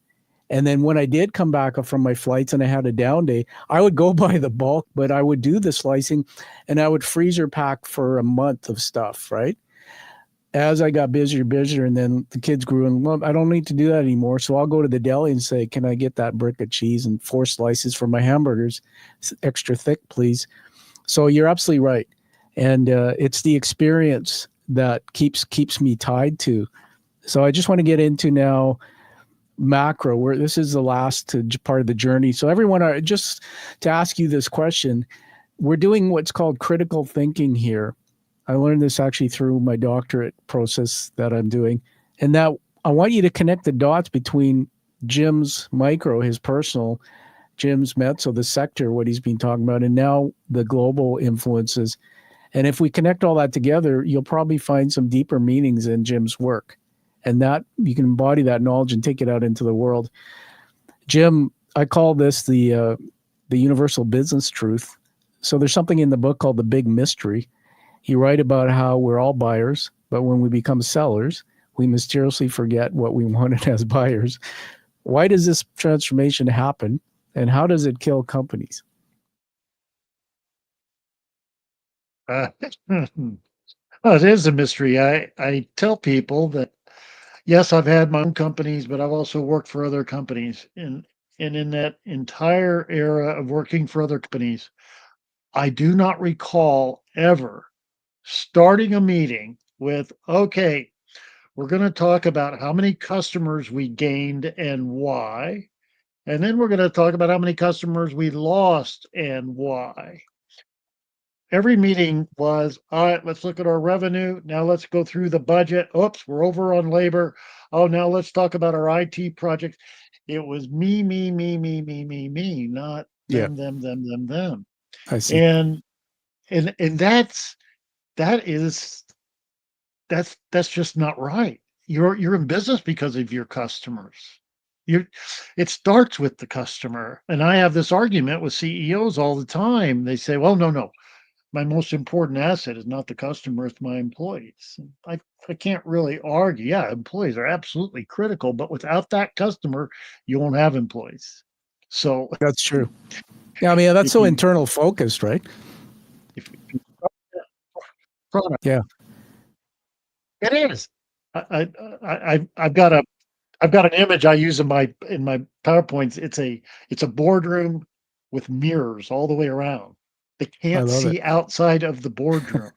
Speaker 2: And then when I did come back from my flights and I had a down day, I would go buy the bulk, but I would do the slicing and I would freezer pack for a month of stuff, right? As I got busier, and then the kids grew, and well, I don't need to do that anymore. So I'll go to the deli and say, can I get that brick of cheese and 4 slices for my hamburgers? Extra thick, please. So you're absolutely right. And it's the experience that keeps me tied to. So I just want to get into now macro, where this is the last part of the journey. So everyone, just to ask you this question, we're doing what's called critical thinking here. I learned this actually through my doctorate process that I'm doing. And that I want you to connect the dots between Jim's micro, his personal, Jim's mezzo, the sector, what he's been talking about, and now the global influences. And if we connect all that together, you'll probably find some deeper meanings in Jim's work. And that you can embody that knowledge and take it out into the world. Jim, I call this the universal business truth. So there's something in the book called The Big Mystery. You write about how we're all buyers, but when we become sellers, we mysteriously forget what we wanted as buyers. Why does this transformation happen, and how does it kill companies?
Speaker 3: Uh, well, it is a mystery. I tell people that yes, I've had my own companies, but I've also worked for other companies. And in that entire era of working for other companies, I do not recall ever starting a meeting with, okay, we're going to talk about how many customers we gained and why. And then we're going to talk about how many customers we lost and why. Every meeting was, all right, let's look at our revenue. Now let's go through the budget. Oops, we're over on labor. Oh, now let's talk about our IT projects. It was me, not
Speaker 2: Yeah,
Speaker 3: them.
Speaker 2: I see.
Speaker 3: And and that is that's just not right. You're in business because of your customers. You It starts with the customer. And I have this argument with CEOs all the time. They say, well, no. My most important asset is not the customer, it's my employees. And I can't really argue. Yeah, employees are absolutely critical, but without that customer, you won't have employees. So
Speaker 2: That's true. Yeah, I mean, that's
Speaker 3: if
Speaker 2: so
Speaker 3: you
Speaker 2: internal focused, right?
Speaker 3: if you product,
Speaker 2: Yeah,
Speaker 3: it is. I've got an image I use in my PowerPoints. It's a boardroom with mirrors all the way around. They
Speaker 2: I
Speaker 3: can't
Speaker 2: love it.
Speaker 3: see outside of the boardroom.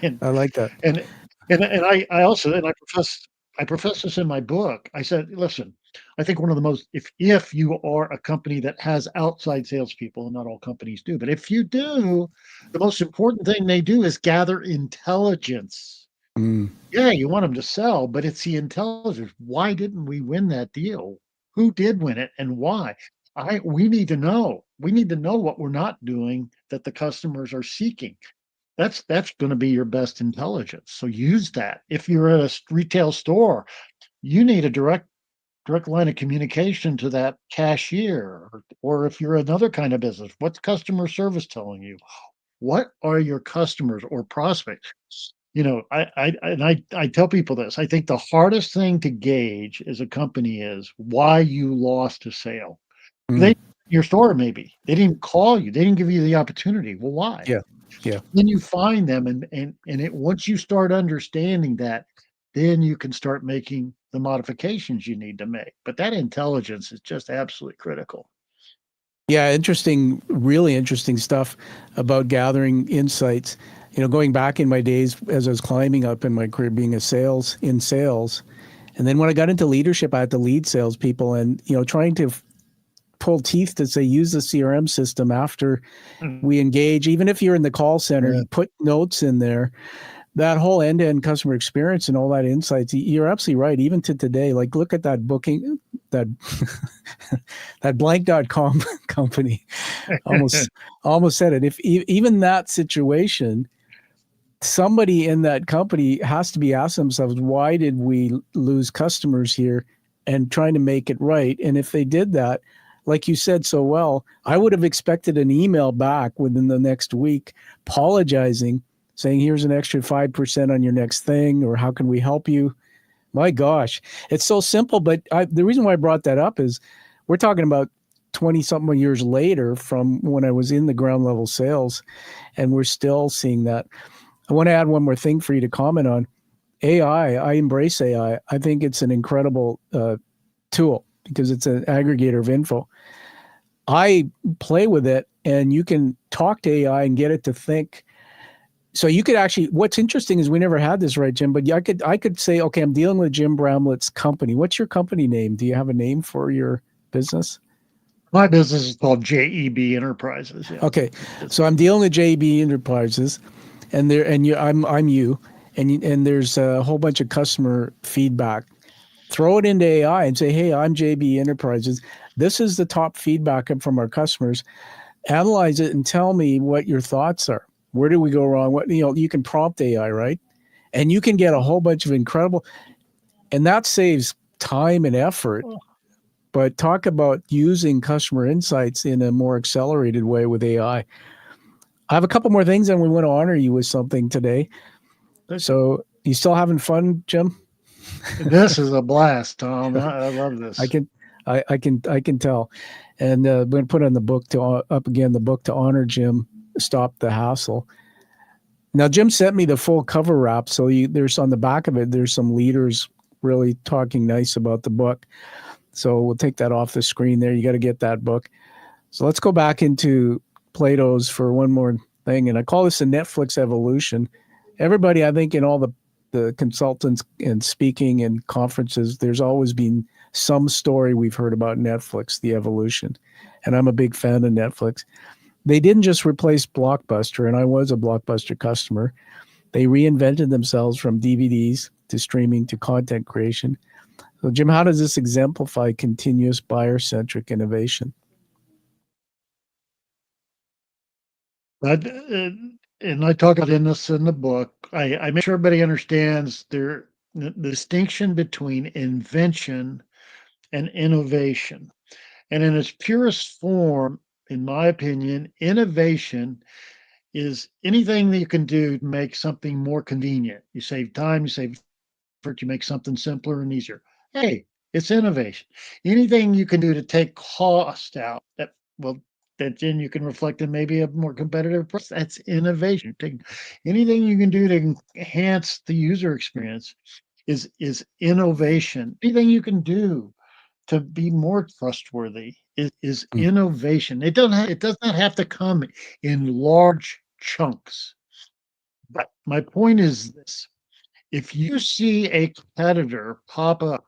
Speaker 3: And
Speaker 2: I like that.
Speaker 3: and I also I profess this in my book. I said, listen, I think one of the most if you are a company that has outside salespeople, and not all companies do, but if you do, the most important thing they do is gather intelligence.
Speaker 2: Mm,
Speaker 3: Yeah, you want them to sell, but it's the intelligence. Why didn't we win that deal? Who did win it and why? We need to know. We need to know what we're not doing that the customers are seeking. That's going to be your best intelligence. So use that. If you're at a retail store, you need a direct line of communication to that cashier, or if you're another kind of business, what's customer service telling you? What are your customers or prospects? I tell people this. I think the hardest thing to gauge as a company is why you lost a sale.
Speaker 2: mm,
Speaker 3: They Your store maybe they didn't call you. They didn't give you the opportunity. Well, why?
Speaker 2: yeah, yeah.
Speaker 3: Then you find them, and it once you start understanding that, then you can start making the modifications you need to make. But that intelligence is just absolutely critical.
Speaker 2: Yeah, interesting, really interesting stuff about gathering insights. Going back in my days as I was climbing up in my career, being in sales, and then when I got into leadership, I had to lead salespeople, and trying to pull teeth to say use the CRM system after
Speaker 3: Mm,
Speaker 2: we engage. Even if you're in the call center,
Speaker 3: yeah.
Speaker 2: you put notes in there. That whole end-to-end customer experience and all that insights, you're absolutely right. Even to today, like look at that booking, that that blank.com company almost said it. If even that situation, somebody in that company has to be asking themselves, why did we lose customers here, and trying to make it right. And if they did that, like you said so well, I would have expected an email back within the next week apologizing, saying here's an extra 5% on your next thing, or how can we help you. My gosh, it's so simple. But the reason why I brought that up is we're talking about 20 something years later from when I was in the ground level sales, and we're still seeing that. I want to add one more thing for you to comment on. AI, I embrace AI. I think it's an incredible tool because it's an aggregator of info. I play with it, and you can talk to AI and get it to think. So you could actually, what's interesting is we never had this, right, Jim? But I could say, okay, I'm dealing with Jim Bramlett's company. What's your company name? Do you have a name for your business?
Speaker 3: My business is called JEB Enterprises. Yeah.
Speaker 2: Okay, so I'm dealing with JB Enterprises, and I'm you, and there's a whole bunch of customer feedback. Throw it into AI and say, hey, I'm JB Enterprises. This is the top feedback from our customers. Analyze it and tell me what your thoughts are. Where did we go wrong? You can prompt AI, right? And you can get a whole bunch of incredible, and that saves time and effort. But talk about using customer insights in a more accelerated way with AI. I have a couple more things, and we want to honor you with something today. So you still having fun, Jim?
Speaker 3: This is a blast, Tom. I love this.
Speaker 2: I can tell. And we're going to put on the book up again, the book to honor Jim, Stop the Hassle. Now, Jim sent me the full cover wrap. So there's on the back of it, there's some leaders really talking nice about the book. So we'll take that off the screen there. You got to get that book. So let's go back into Plato's for one more thing. And I call this the Netflix evolution. Everybody, I think in all the consultants and speaking and conferences, there's always been some story we've heard about Netflix, the evolution. And I'm a big fan of Netflix. They didn't just replace Blockbuster, and I was a Blockbuster customer. They reinvented themselves from DVDs to streaming to content creation. So, Jim, how does this exemplify continuous buyer-centric innovation?
Speaker 3: And I talk about this in the book. I make sure everybody understands the distinction between invention and innovation. And in its purest form, in my opinion, innovation is anything that you can do to make something more convenient. You save time, you save effort, you make something simpler and easier. Hey, it's innovation. Anything you can do to take cost out that then you can reflect in maybe a more competitive price. That's innovation. Anything you can do to enhance the user experience is innovation. Anything you can do to be more trustworthy is innovation. It does not have to come in large chunks. But my point is this: if you see a competitor pop up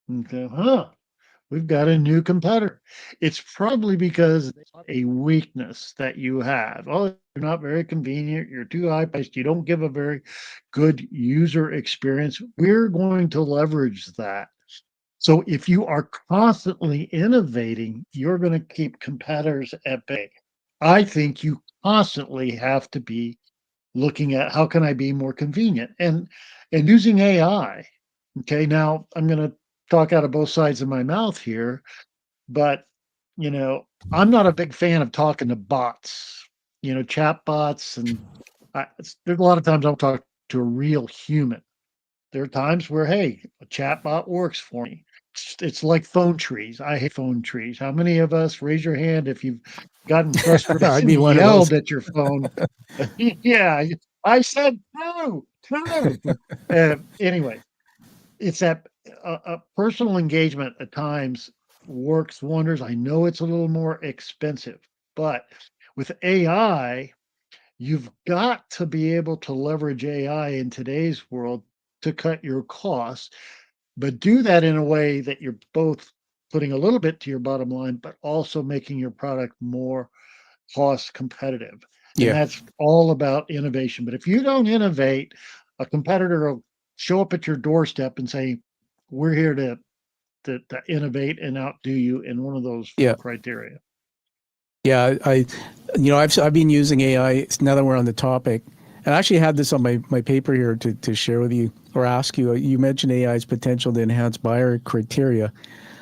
Speaker 3: and go, we've got a new competitor, it's probably because a weakness that you have. Oh, you're not very convenient. You're too high priced. You don't give a very good user experience. We're going to leverage that. So if you are constantly innovating, you're going to keep competitors at bay. I think you constantly have to be looking at how can I be more convenient and using AI. Okay, now I'm going to talk out of both sides of my mouth here, but I'm not a big fan of talking to bots, chat bots, and there's a lot of times I'll talk to a real human. There are times where, hey, a chat bot works for me. It's like phone trees. I hate phone trees. How many of us, raise your hand if you've gotten frustrated
Speaker 2: I'd
Speaker 3: and
Speaker 2: be one of
Speaker 3: yelled
Speaker 2: those.
Speaker 3: at your phone? Yeah, I said no. Anyway, it's that a personal engagement at times works wonders. I know it's a little more expensive, but with AI, you've got to be able to leverage AI in today's world to cut your costs, but do that in a way that you're both putting a little bit to your bottom line, but also making your product more cost competitive. And
Speaker 2: Yeah.
Speaker 3: that's all about innovation. But if you don't innovate, a competitor will show up at your doorstep and say, we're here to innovate and outdo you in one of those four
Speaker 2: Yeah.
Speaker 3: criteria.
Speaker 2: Yeah. I've been using AI now that we're on the topic. And I actually had this on my paper here to share with you or ask you. You mentioned AI's potential to enhance buyer criteria.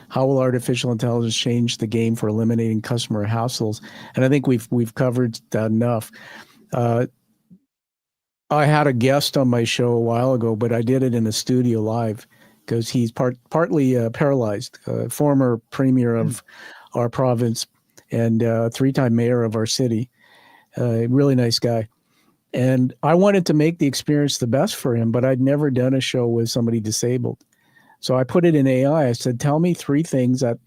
Speaker 2: How will artificial intelligence change the game for eliminating customer hassles? And I think we've covered that enough. I had a guest on my show a while ago, but I did it in a studio live because he's partly paralyzed, former premier of our province and 3-time mayor of our city. Really nice guy. And I wanted to make the experience the best for him, but I'd never done a show with somebody disabled. So I put it in AI. I said, tell me 3 things and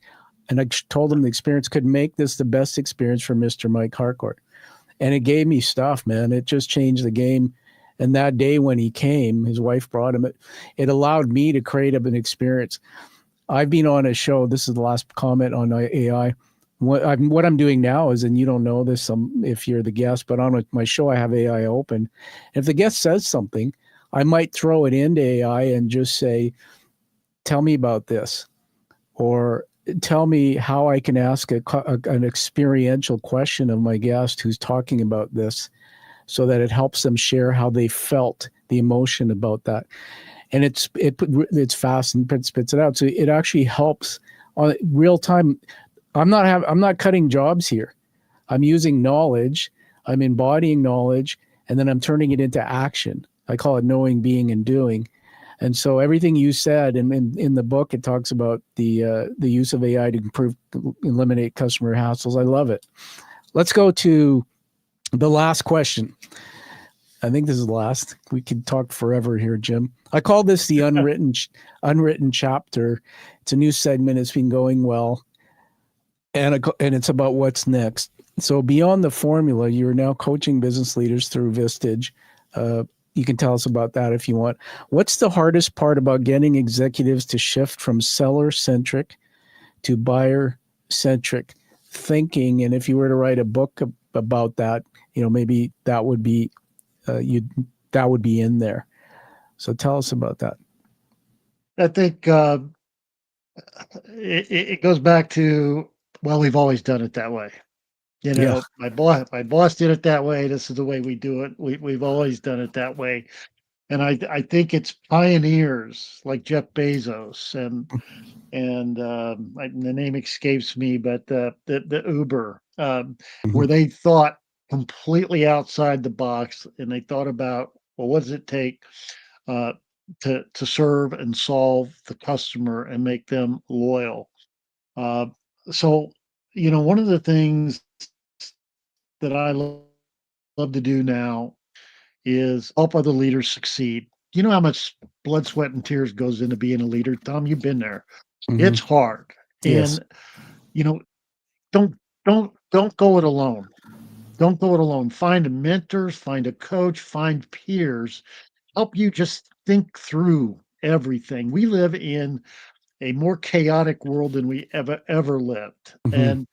Speaker 2: I told him the experience could make this the best experience for Mr. Mike Harcourt. And it gave me stuff, man. It just changed the game. And that day when he came, his wife brought him. It allowed me to create an experience. I've been on a show. This is the last comment on AI. What I'm doing now is, and you don't know this if you're the guest, but on my show, I have AI open. If the guest says something, I might throw it into AI and just say, tell me about this, or tell me how I can ask an experiential question of my guest who's talking about this so that it helps them share how they felt, the emotion about that. And it's fast and spits it out. So it actually helps on real time. I'm not cutting jobs here. I'm using knowledge. I'm embodying knowledge, and then I'm turning it into action. I call it knowing, being, and doing. And so everything you said, and in the book, it talks about the use of AI to eliminate customer hassles. I love it. Let's go to the last question. I think this is the last. We could talk forever here, Jim. I call this the unwritten chapter. It's a new segment. It's been going well, and it's about what's next. So beyond the formula, you're now coaching business leaders through Vistage. You can tell us about that if you want. What's the hardest part about getting executives to shift from seller-centric to buyer-centric thinking? And if you were to write a book about that, maybe that would be in there. So tell us about that.
Speaker 3: I think it goes back to, well, we've always done it that way.
Speaker 2: Yeah.
Speaker 3: My boss did it that way. This is the way we do it. We've always done it that way. And I think it's pioneers like Jeff Bezos and the name escapes me, but the Uber, where they thought completely outside the box, and they thought about, well, what does it take to serve and solve the customer and make them loyal? So, one of the things that I love to do now is help other leaders succeed. You know how much blood, sweat, and tears goes into being a leader, Tom? You've been there. It's hard,
Speaker 2: Yes.
Speaker 3: and don't don't go it alone. Don't go it alone. Find mentors, find a coach, find peers. Help you just think through everything. We live in a more chaotic world than we ever lived, and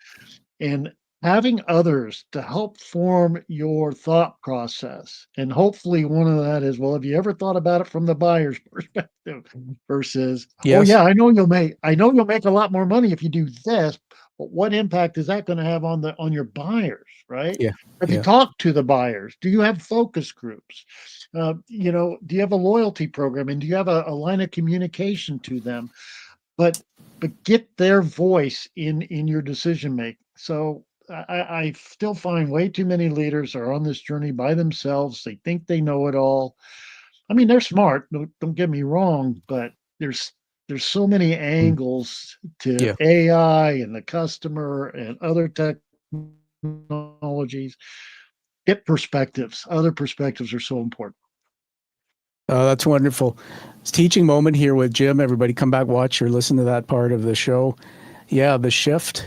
Speaker 3: having others to help form your thought process. And hopefully one of that is, well, have you ever thought about it from the buyer's perspective versus, oh
Speaker 2: Yes.
Speaker 3: yeah, I know you'll make a lot more money if you do this, but what impact is that going to have on your buyers, right?
Speaker 2: Yeah.
Speaker 3: Have you talked to the buyers? Do you have focus groups? Do you have a loyalty program, and do you have a line of communication to them? But get their voice in your decision making. So I still find way too many leaders are on this journey by themselves. They think they know it all. I mean, they're smart. Don't get me wrong, but there's so many angles to
Speaker 2: Yeah.
Speaker 3: AI and the customer and other technologies. Get perspectives. Other perspectives are so important.
Speaker 2: That's wonderful. It's teaching moment here with Jim. Everybody come back, watch or listen to that part of the show. Yeah, the shift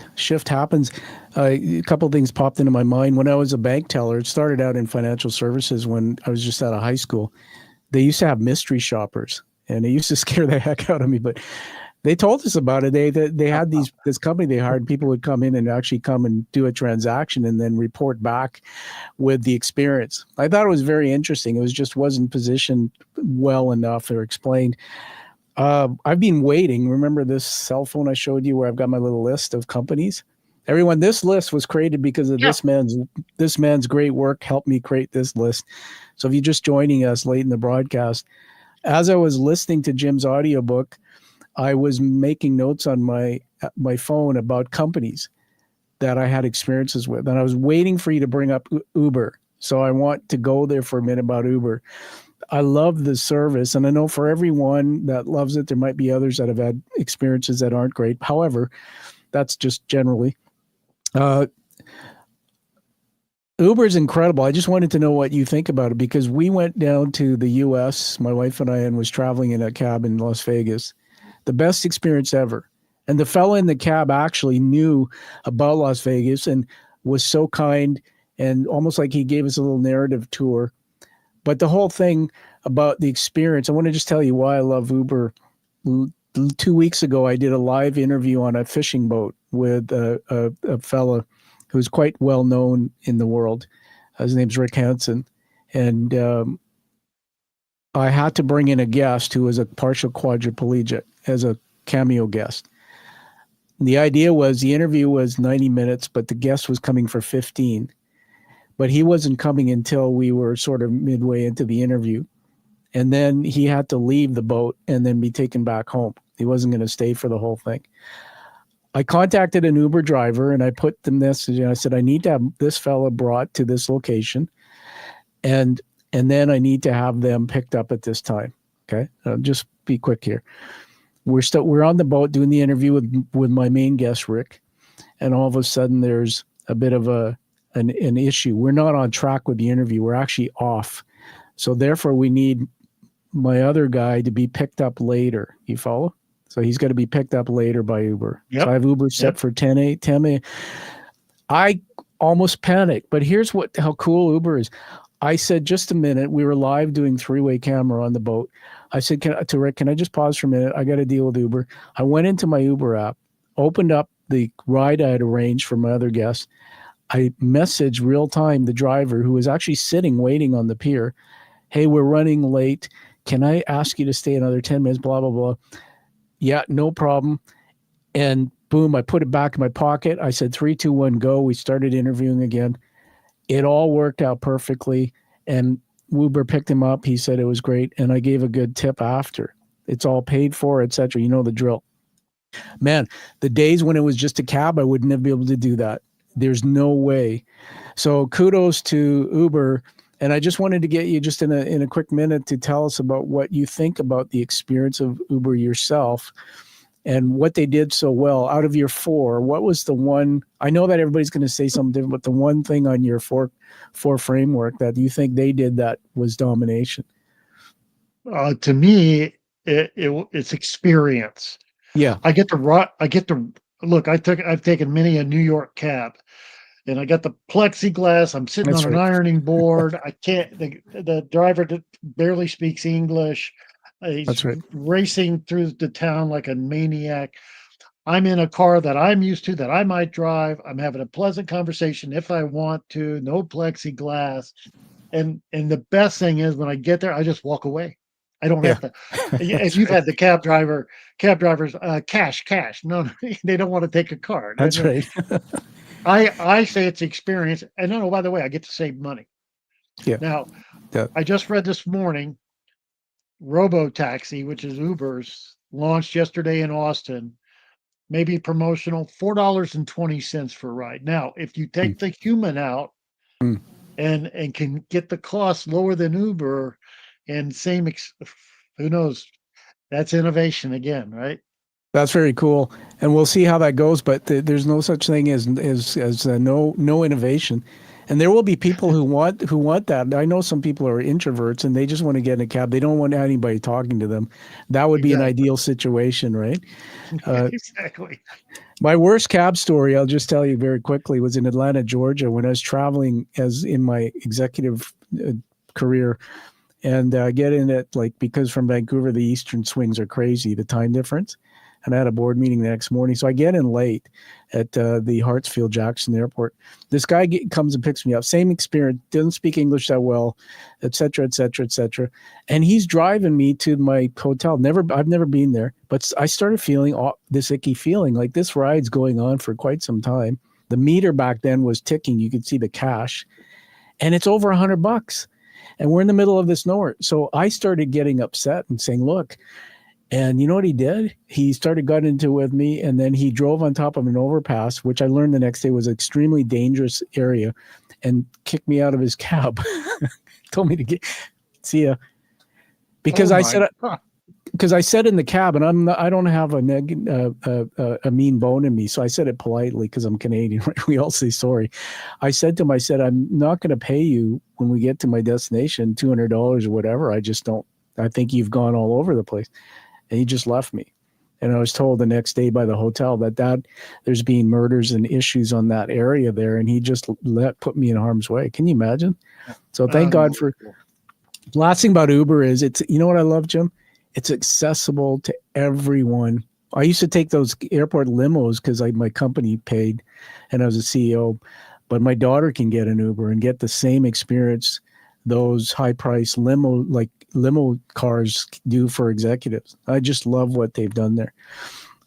Speaker 2: happens. A couple of things popped into my mind. When I was a bank teller, it started out in financial services when I was just out of high school. They used to have mystery shoppers, and it used to scare the heck out of me. But they told us about it. They had this company they hired. People would come in and actually come and do a transaction and then report back with the experience. I thought it was very interesting. It was just wasn't positioned well enough or explained. I've been waiting. Remember this cell phone I showed you where I've got my little list of companies? Everyone, this list was created because of this man's great work helped me create this list. So if you're just joining us late in the broadcast, as I was listening to Jim's audiobook, I was making notes on my phone about companies that I had experiences with. And I was waiting for you to bring up Uber. So I want to go there for a minute about Uber. I love the service, and I know for everyone that loves it, there might be others that have had experiences that aren't great. However, that's just generally. Uber is incredible. I just wanted to know what you think about it because we went down to the U.S., my wife and I, and was traveling in a cab in Las Vegas. The best experience ever. And the fellow in the cab actually knew about Las Vegas and was so kind and almost like he gave us a little narrative tour. But the whole thing about the experience, I want to just tell you why I love Uber. 2 weeks ago, I did a live interview on a fishing boat with a fella who's quite well known in the world. His name's Rick Hansen. And I had to bring in a guest who was a partial quadriplegic as a cameo guest. The idea was the interview was 90 minutes, but the guest was coming for 15. But he wasn't coming until we were sort of midway into the interview. And then he had to leave the boat and then be taken back home. He wasn't going to stay for the whole thing. I contacted an Uber driver and I put the message and I said, I need to have this fella brought to this location. And then I need to have them picked up at this time. Okay. Just be quick here. We're on the boat doing the interview with my main guest, Rick. And all of a sudden there's a bit of an issue. We're not on track with the interview. We're actually off. So therefore, we need my other guy to be picked up later. You follow? So he's got to be picked up later by Uber.
Speaker 3: Yep.
Speaker 2: So I have Uber set for 10 a.m. I almost panicked, but here's how cool Uber is. I said, just a minute. We were live doing three-way camera on the boat. I said to Rick, can I just pause for a minute? I got to deal with Uber. I went into my Uber app, opened up the ride I had arranged for my other guests. I messaged real time the driver who was actually sitting waiting on the pier. Hey, we're running late. Can I ask you to stay another 10 minutes? Blah, blah, blah. Yeah, no problem. And boom, I put it back in my pocket. I said, 3, 2, 1, go. We started interviewing again. It all worked out perfectly. And Uber picked him up. He said it was great. And I gave a good tip after. It's all paid for, etc. You know the drill. Man, the days when it was just a cab, I would never be able to do that. There's no way. So kudos to Uber. And I just wanted to get you just in a quick minute to tell us about what you think about the experience of Uber yourself and what they did so well. Out of your 4, what was the one? I know that everybody's going to say something different, but the one thing on your four framework that you think they did that was domination?
Speaker 3: To me, it's experience.
Speaker 2: Yeah,
Speaker 3: I get to look. I've taken many a New York cab, and I got the plexiglass. I'm sitting
Speaker 2: That's
Speaker 3: on an
Speaker 2: right.
Speaker 3: ironing board. I can't. The driver barely speaks English. He's
Speaker 2: That's right.
Speaker 3: racing through the town like a maniac. I'm in a car that I'm used to, that I might drive. I'm having a pleasant conversation if I want to. No plexiglass, and the best thing is when I get there, I just walk away. I don't
Speaker 2: Yeah.
Speaker 3: have to. If you've had the cabs, cash. No, they don't want to take a card.
Speaker 2: That's right.
Speaker 3: I say it's experience. And no, by the way, I get to save money.
Speaker 2: Yeah.
Speaker 3: Now,
Speaker 2: Yeah.
Speaker 3: I just read this morning, Robo-Taxi, which is Uber's, launched yesterday in Austin. Maybe promotional, $4.20 for a ride. Now, if you take the human out
Speaker 2: Mm.
Speaker 3: and can get the cost lower than Uber, and who knows? That's innovation again, right?
Speaker 2: That's very cool, and we'll see how that goes. But there's no such thing as no innovation, and there will be people who want that. I know some people are introverts and they just want to get in a cab. They don't want anybody talking to them. That would be an
Speaker 3: Exactly.
Speaker 2: ideal situation, right?
Speaker 3: Exactly.
Speaker 2: My worst cab story, I'll just tell you very quickly, was in Atlanta, Georgia, when I was traveling as in my executive career, and get in it because from Vancouver the eastern swings are crazy, the time difference. And I had a board meeting the next morning. So I get in late at the Hartsfield-Jackson Airport. This guy comes and picks me up. Same experience, doesn't speak English that well, et cetera, et cetera, et cetera. And he's driving me to my hotel. I've never been there. But I started feeling this icky feeling, like this ride's going on for quite some time. The meter back then was ticking. You could see the cash. And it's over $100. And we're in the middle of this nowhere. So I started getting upset and saying, look, and you know what he did? He started getting into it with me, and then he drove on top of an overpass, which I learned the next day was an extremely dangerous area, and kicked me out of his cab. Told me to see ya. Because I said in the cab, and I don't have a mean bone in me, so I said it politely because I'm Canadian, right? We all say sorry. I said to him, I'm not going to pay you when we get to my destination, $200 or whatever. I just don't. I think you've gone all over the place. And he just left me. And I was told the next day by the hotel that there's been murders and issues on that area there. And he just put me in harm's way. Can you imagine? So thank God for. Last thing about Uber is you know what I love, Jim? It's accessible to everyone. I used to take those airport limos because my company paid and I was a CEO. But my daughter can get an Uber and get the same experience those high-priced limo cars do for executives. I just love what they've done there.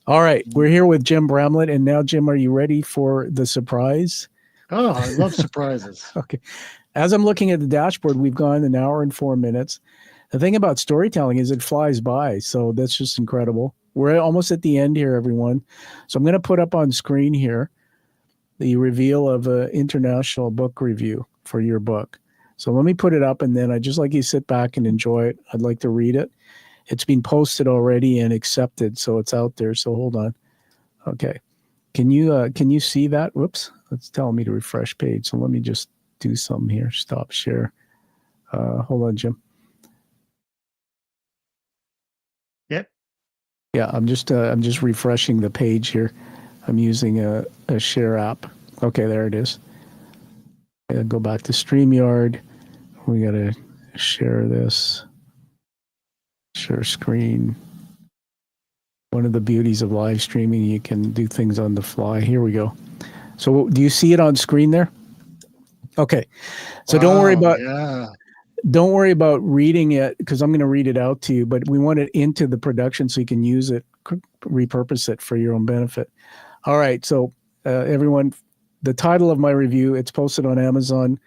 Speaker 2: All right, we're here with Jim Bramlett, and now, Jim, are you ready for the surprise?
Speaker 3: Oh, I love surprises.
Speaker 2: Okay. As I'm looking at the dashboard, we've gone an hour and 4 minutes. The thing about storytelling is it flies by, so that's just incredible. We're almost at the end here, everyone. So I'm going to put up on screen here the reveal of an international book review for your book. So let me put it up, and then I just like you sit back and enjoy it. I'd like to read it. It's been posted already and accepted, so it's out there. So hold on. Okay. Can you see that? Whoops. It's telling me to refresh page. So let me just do something here. Stop share. Hold on, Jim.
Speaker 3: Yep.
Speaker 2: Yeah, I'm just refreshing the page here. I'm using a share app. Okay, there it is. Go back to StreamYard. We got to share this. Share screen. One of the beauties of live streaming, you can do things on the fly. Here we go. So do you see it on screen there? Okay. So don't worry about reading it, because I'm going to read it out to you, but we want it into the production so you can use it, repurpose it for your own benefit. All right. So everyone, the title of my review, it's posted on Amazon,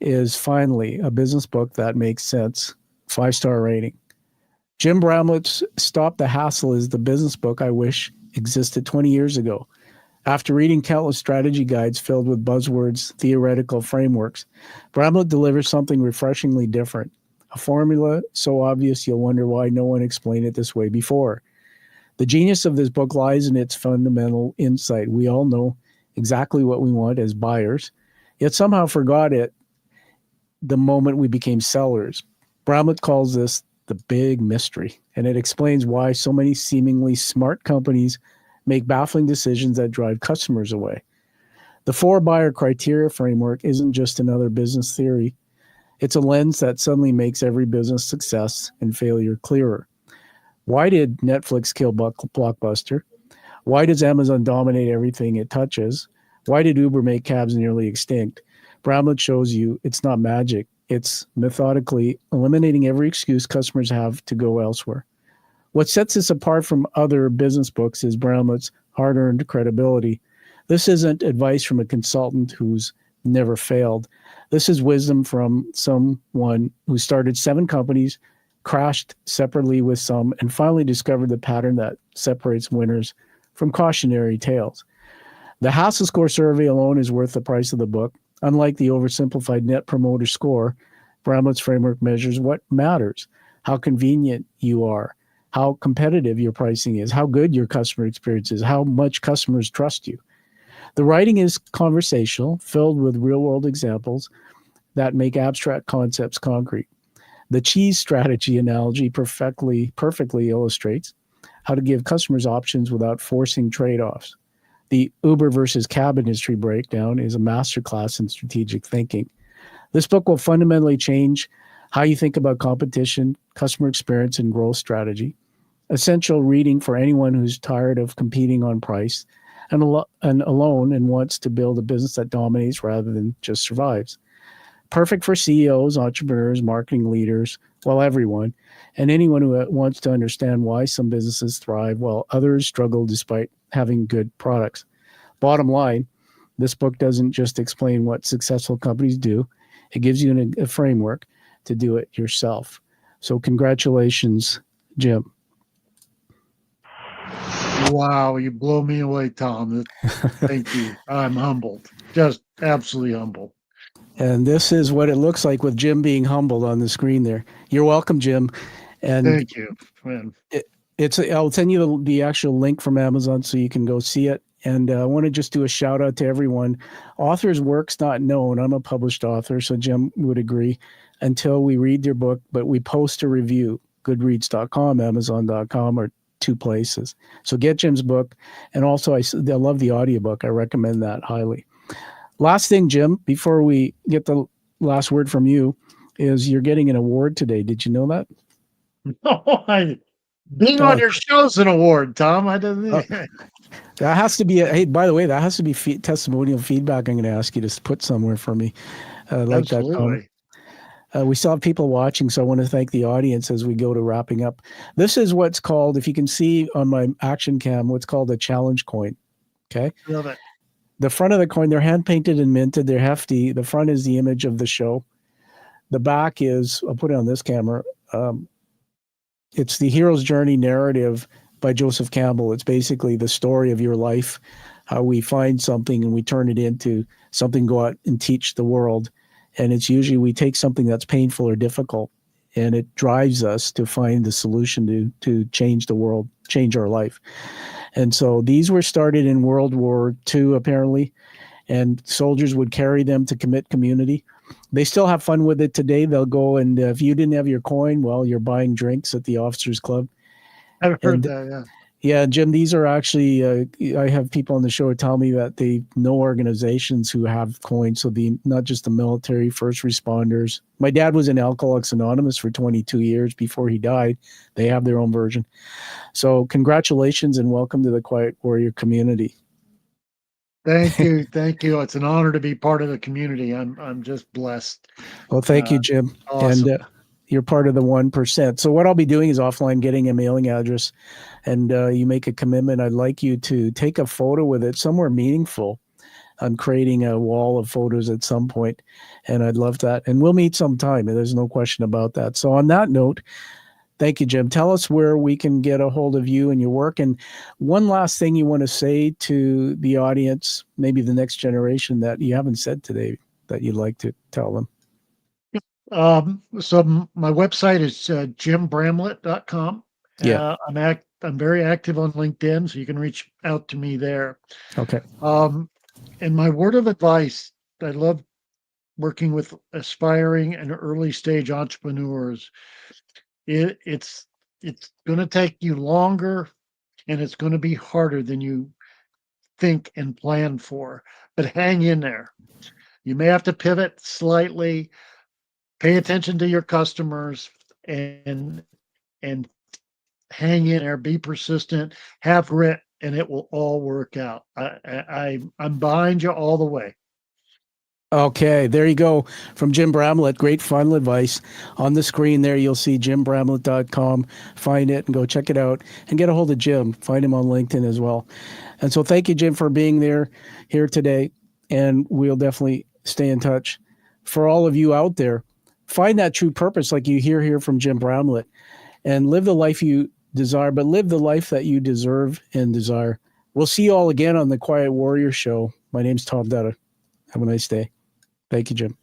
Speaker 2: is Finally, a Business Book That Makes Sense. 5-star rating. Jim Bramlett's Stop the Hassle is the business book I wish existed 20 years ago. After reading countless strategy guides filled with buzzwords, theoretical frameworks, Bramlett delivers something refreshingly different. A formula so obvious you'll wonder why no one explained it this way before. The genius of this book lies in its fundamental insight. We all know exactly what we want as buyers, yet somehow forgot it the moment we became sellers. Bramlett calls this the big mystery, and it explains why so many seemingly smart companies make baffling decisions that drive customers away. The 4-buyer criteria framework isn't just another business theory. It's a lens that suddenly makes every business success and failure clearer. Why did Netflix kill Blockbuster? Why does Amazon dominate everything it touches? Why did Uber make cabs nearly extinct? Bramlett shows you it's not magic. It's methodically eliminating every excuse customers have to go elsewhere. What sets this apart from other business books is Bramlett's hard-earned credibility. This isn't advice from a consultant who's never failed. This is wisdom from someone who started 7 companies, crashed separately with some, and finally discovered the pattern that separates winners from cautionary tales. The Hassle Score survey alone is worth the price of the book. Unlike the oversimplified Net Promoter Score, Bramlett's framework measures what matters, how convenient you are, how competitive your pricing is, how good your customer experience is, how much customers trust you. The writing is conversational, filled with real-world examples that make abstract concepts concrete. The cheese strategy analogy perfectly illustrates how to give customers options without forcing trade-offs. The Uber versus cab industry breakdown is a masterclass in strategic thinking. This book will fundamentally change how you think about competition, customer experience, and growth strategy. Essential reading for anyone who's tired of competing on price and alone and wants to build a business that dominates rather than just survives. Perfect for CEOs, entrepreneurs, marketing leaders, well, everyone, and anyone who wants to understand why some businesses thrive while others struggle despite having good products. Bottom line, this book doesn't just explain what successful companies do. It gives you a framework to do it yourself. So congratulations, Jim.
Speaker 3: Wow, you blow me away, Tom. Thank you. I'm humbled. Just absolutely humbled.
Speaker 2: And this is what it looks like with Jim being humbled on the screen there. You're welcome, Jim. And
Speaker 3: thank you, man.
Speaker 2: I'll send you the actual link from Amazon so you can go see it. And I want to just do a shout out to everyone. Author's work's not known. I'm a published author, so Jim would agree, until we read your book, but we post a review, goodreads.com, amazon.com, or 2 places. So get Jim's book. And also, I love the audiobook. I recommend that highly. Last thing, Jim, before we get the last word from you, is you're getting an award today. Did you know that?
Speaker 3: No, being on your show's an award, Tom. I didn't.
Speaker 2: That has to be hey, by the way, that has to be testimonial feedback. I'm going to ask you to put somewhere for me. Like
Speaker 3: Absolutely.
Speaker 2: That. We still have people watching, so I want to thank the audience as we go to wrapping up. This is what's called, if you can see on my action cam, what's called a challenge coin. Okay.
Speaker 3: Love it.
Speaker 2: The front of the coin, they're hand painted and minted. They're hefty. The front is the image of the show. The back is, I'll put it on this camera. It's the hero's journey narrative by Joseph Campbell. It's basically the story of your life, how we find something and we turn it into something, go out and teach the world. And it's usually we take something that's painful or difficult, and it drives us to find the solution to change the world, change our life. And so these were started in World War II, apparently, and soldiers would carry them to commit community. they still have fun with it today. They'll go and if you didn't have your coin, well, you're buying drinks at the Officers Club.
Speaker 3: I've heard
Speaker 2: And
Speaker 3: that, yeah.
Speaker 2: yeah, Jim, these are actually, I have people on the show tell me that they know organizations who have coins. So not just the military, first responders. My dad was in Alcoholics Anonymous for 22 years before he died. They have their own version. So congratulations and welcome to the Quiet Warrior community.
Speaker 3: Thank you. Thank you. It's an honor to be part of the community. I'm just blessed.
Speaker 2: Well, thank you, Jim.
Speaker 3: Awesome.
Speaker 2: And you're part of the 1%. So what I'll be doing is offline getting a mailing address and you make a commitment. I'd like you to take a photo with it somewhere meaningful. I'm creating a wall of photos at some point, and I'd love that. And we'll meet sometime. There's no question about that. So on that note, thank you, Jim. Tell us where we can get a hold of you and your work. And one last thing you want to say to the audience, maybe the next generation that you haven't said today that you'd like to tell them.
Speaker 3: So my website is jimbramlett.com.
Speaker 2: Yeah.
Speaker 3: I'm very active on LinkedIn, so you can reach out to me there.
Speaker 2: Okay.
Speaker 3: And my word of advice, I love working with aspiring and early stage entrepreneurs. It's going to take you longer and it's going to be harder than you think and plan for, but hang in there. You may have to pivot slightly, pay attention to your customers, and hang in there, be persistent, have grit, and it will all work out. I'm behind you all the way.
Speaker 2: Okay, there you go from Jim Bramlett. Great final advice. On the screen there, you'll see jimbramlett.com. Find it and go check it out and get a hold of Jim. Find him on LinkedIn as well. And so thank you, Jim, for being here today. And we'll definitely stay in touch. For all of you out there, find that true purpose like you hear here from Jim Bramlett and live the life you desire, but live the life that you deserve and desire. We'll see you all again on the Quiet Warrior Show. My name's Tom Dutta. Have a nice day. Thank you, Jim.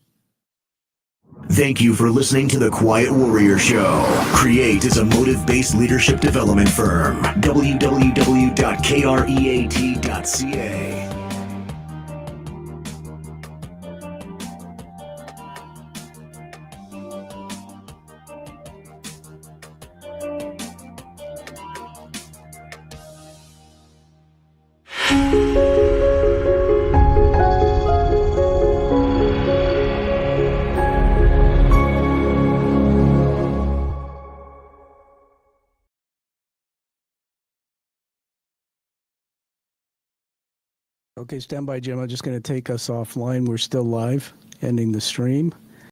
Speaker 1: Thank you for listening to the Quiet Warrior Show. Create is a motive-based leadership development firm. www.kreat.ca.
Speaker 2: Okay, stand by, Jim. I'm just going to take us offline. We're still live, ending the stream.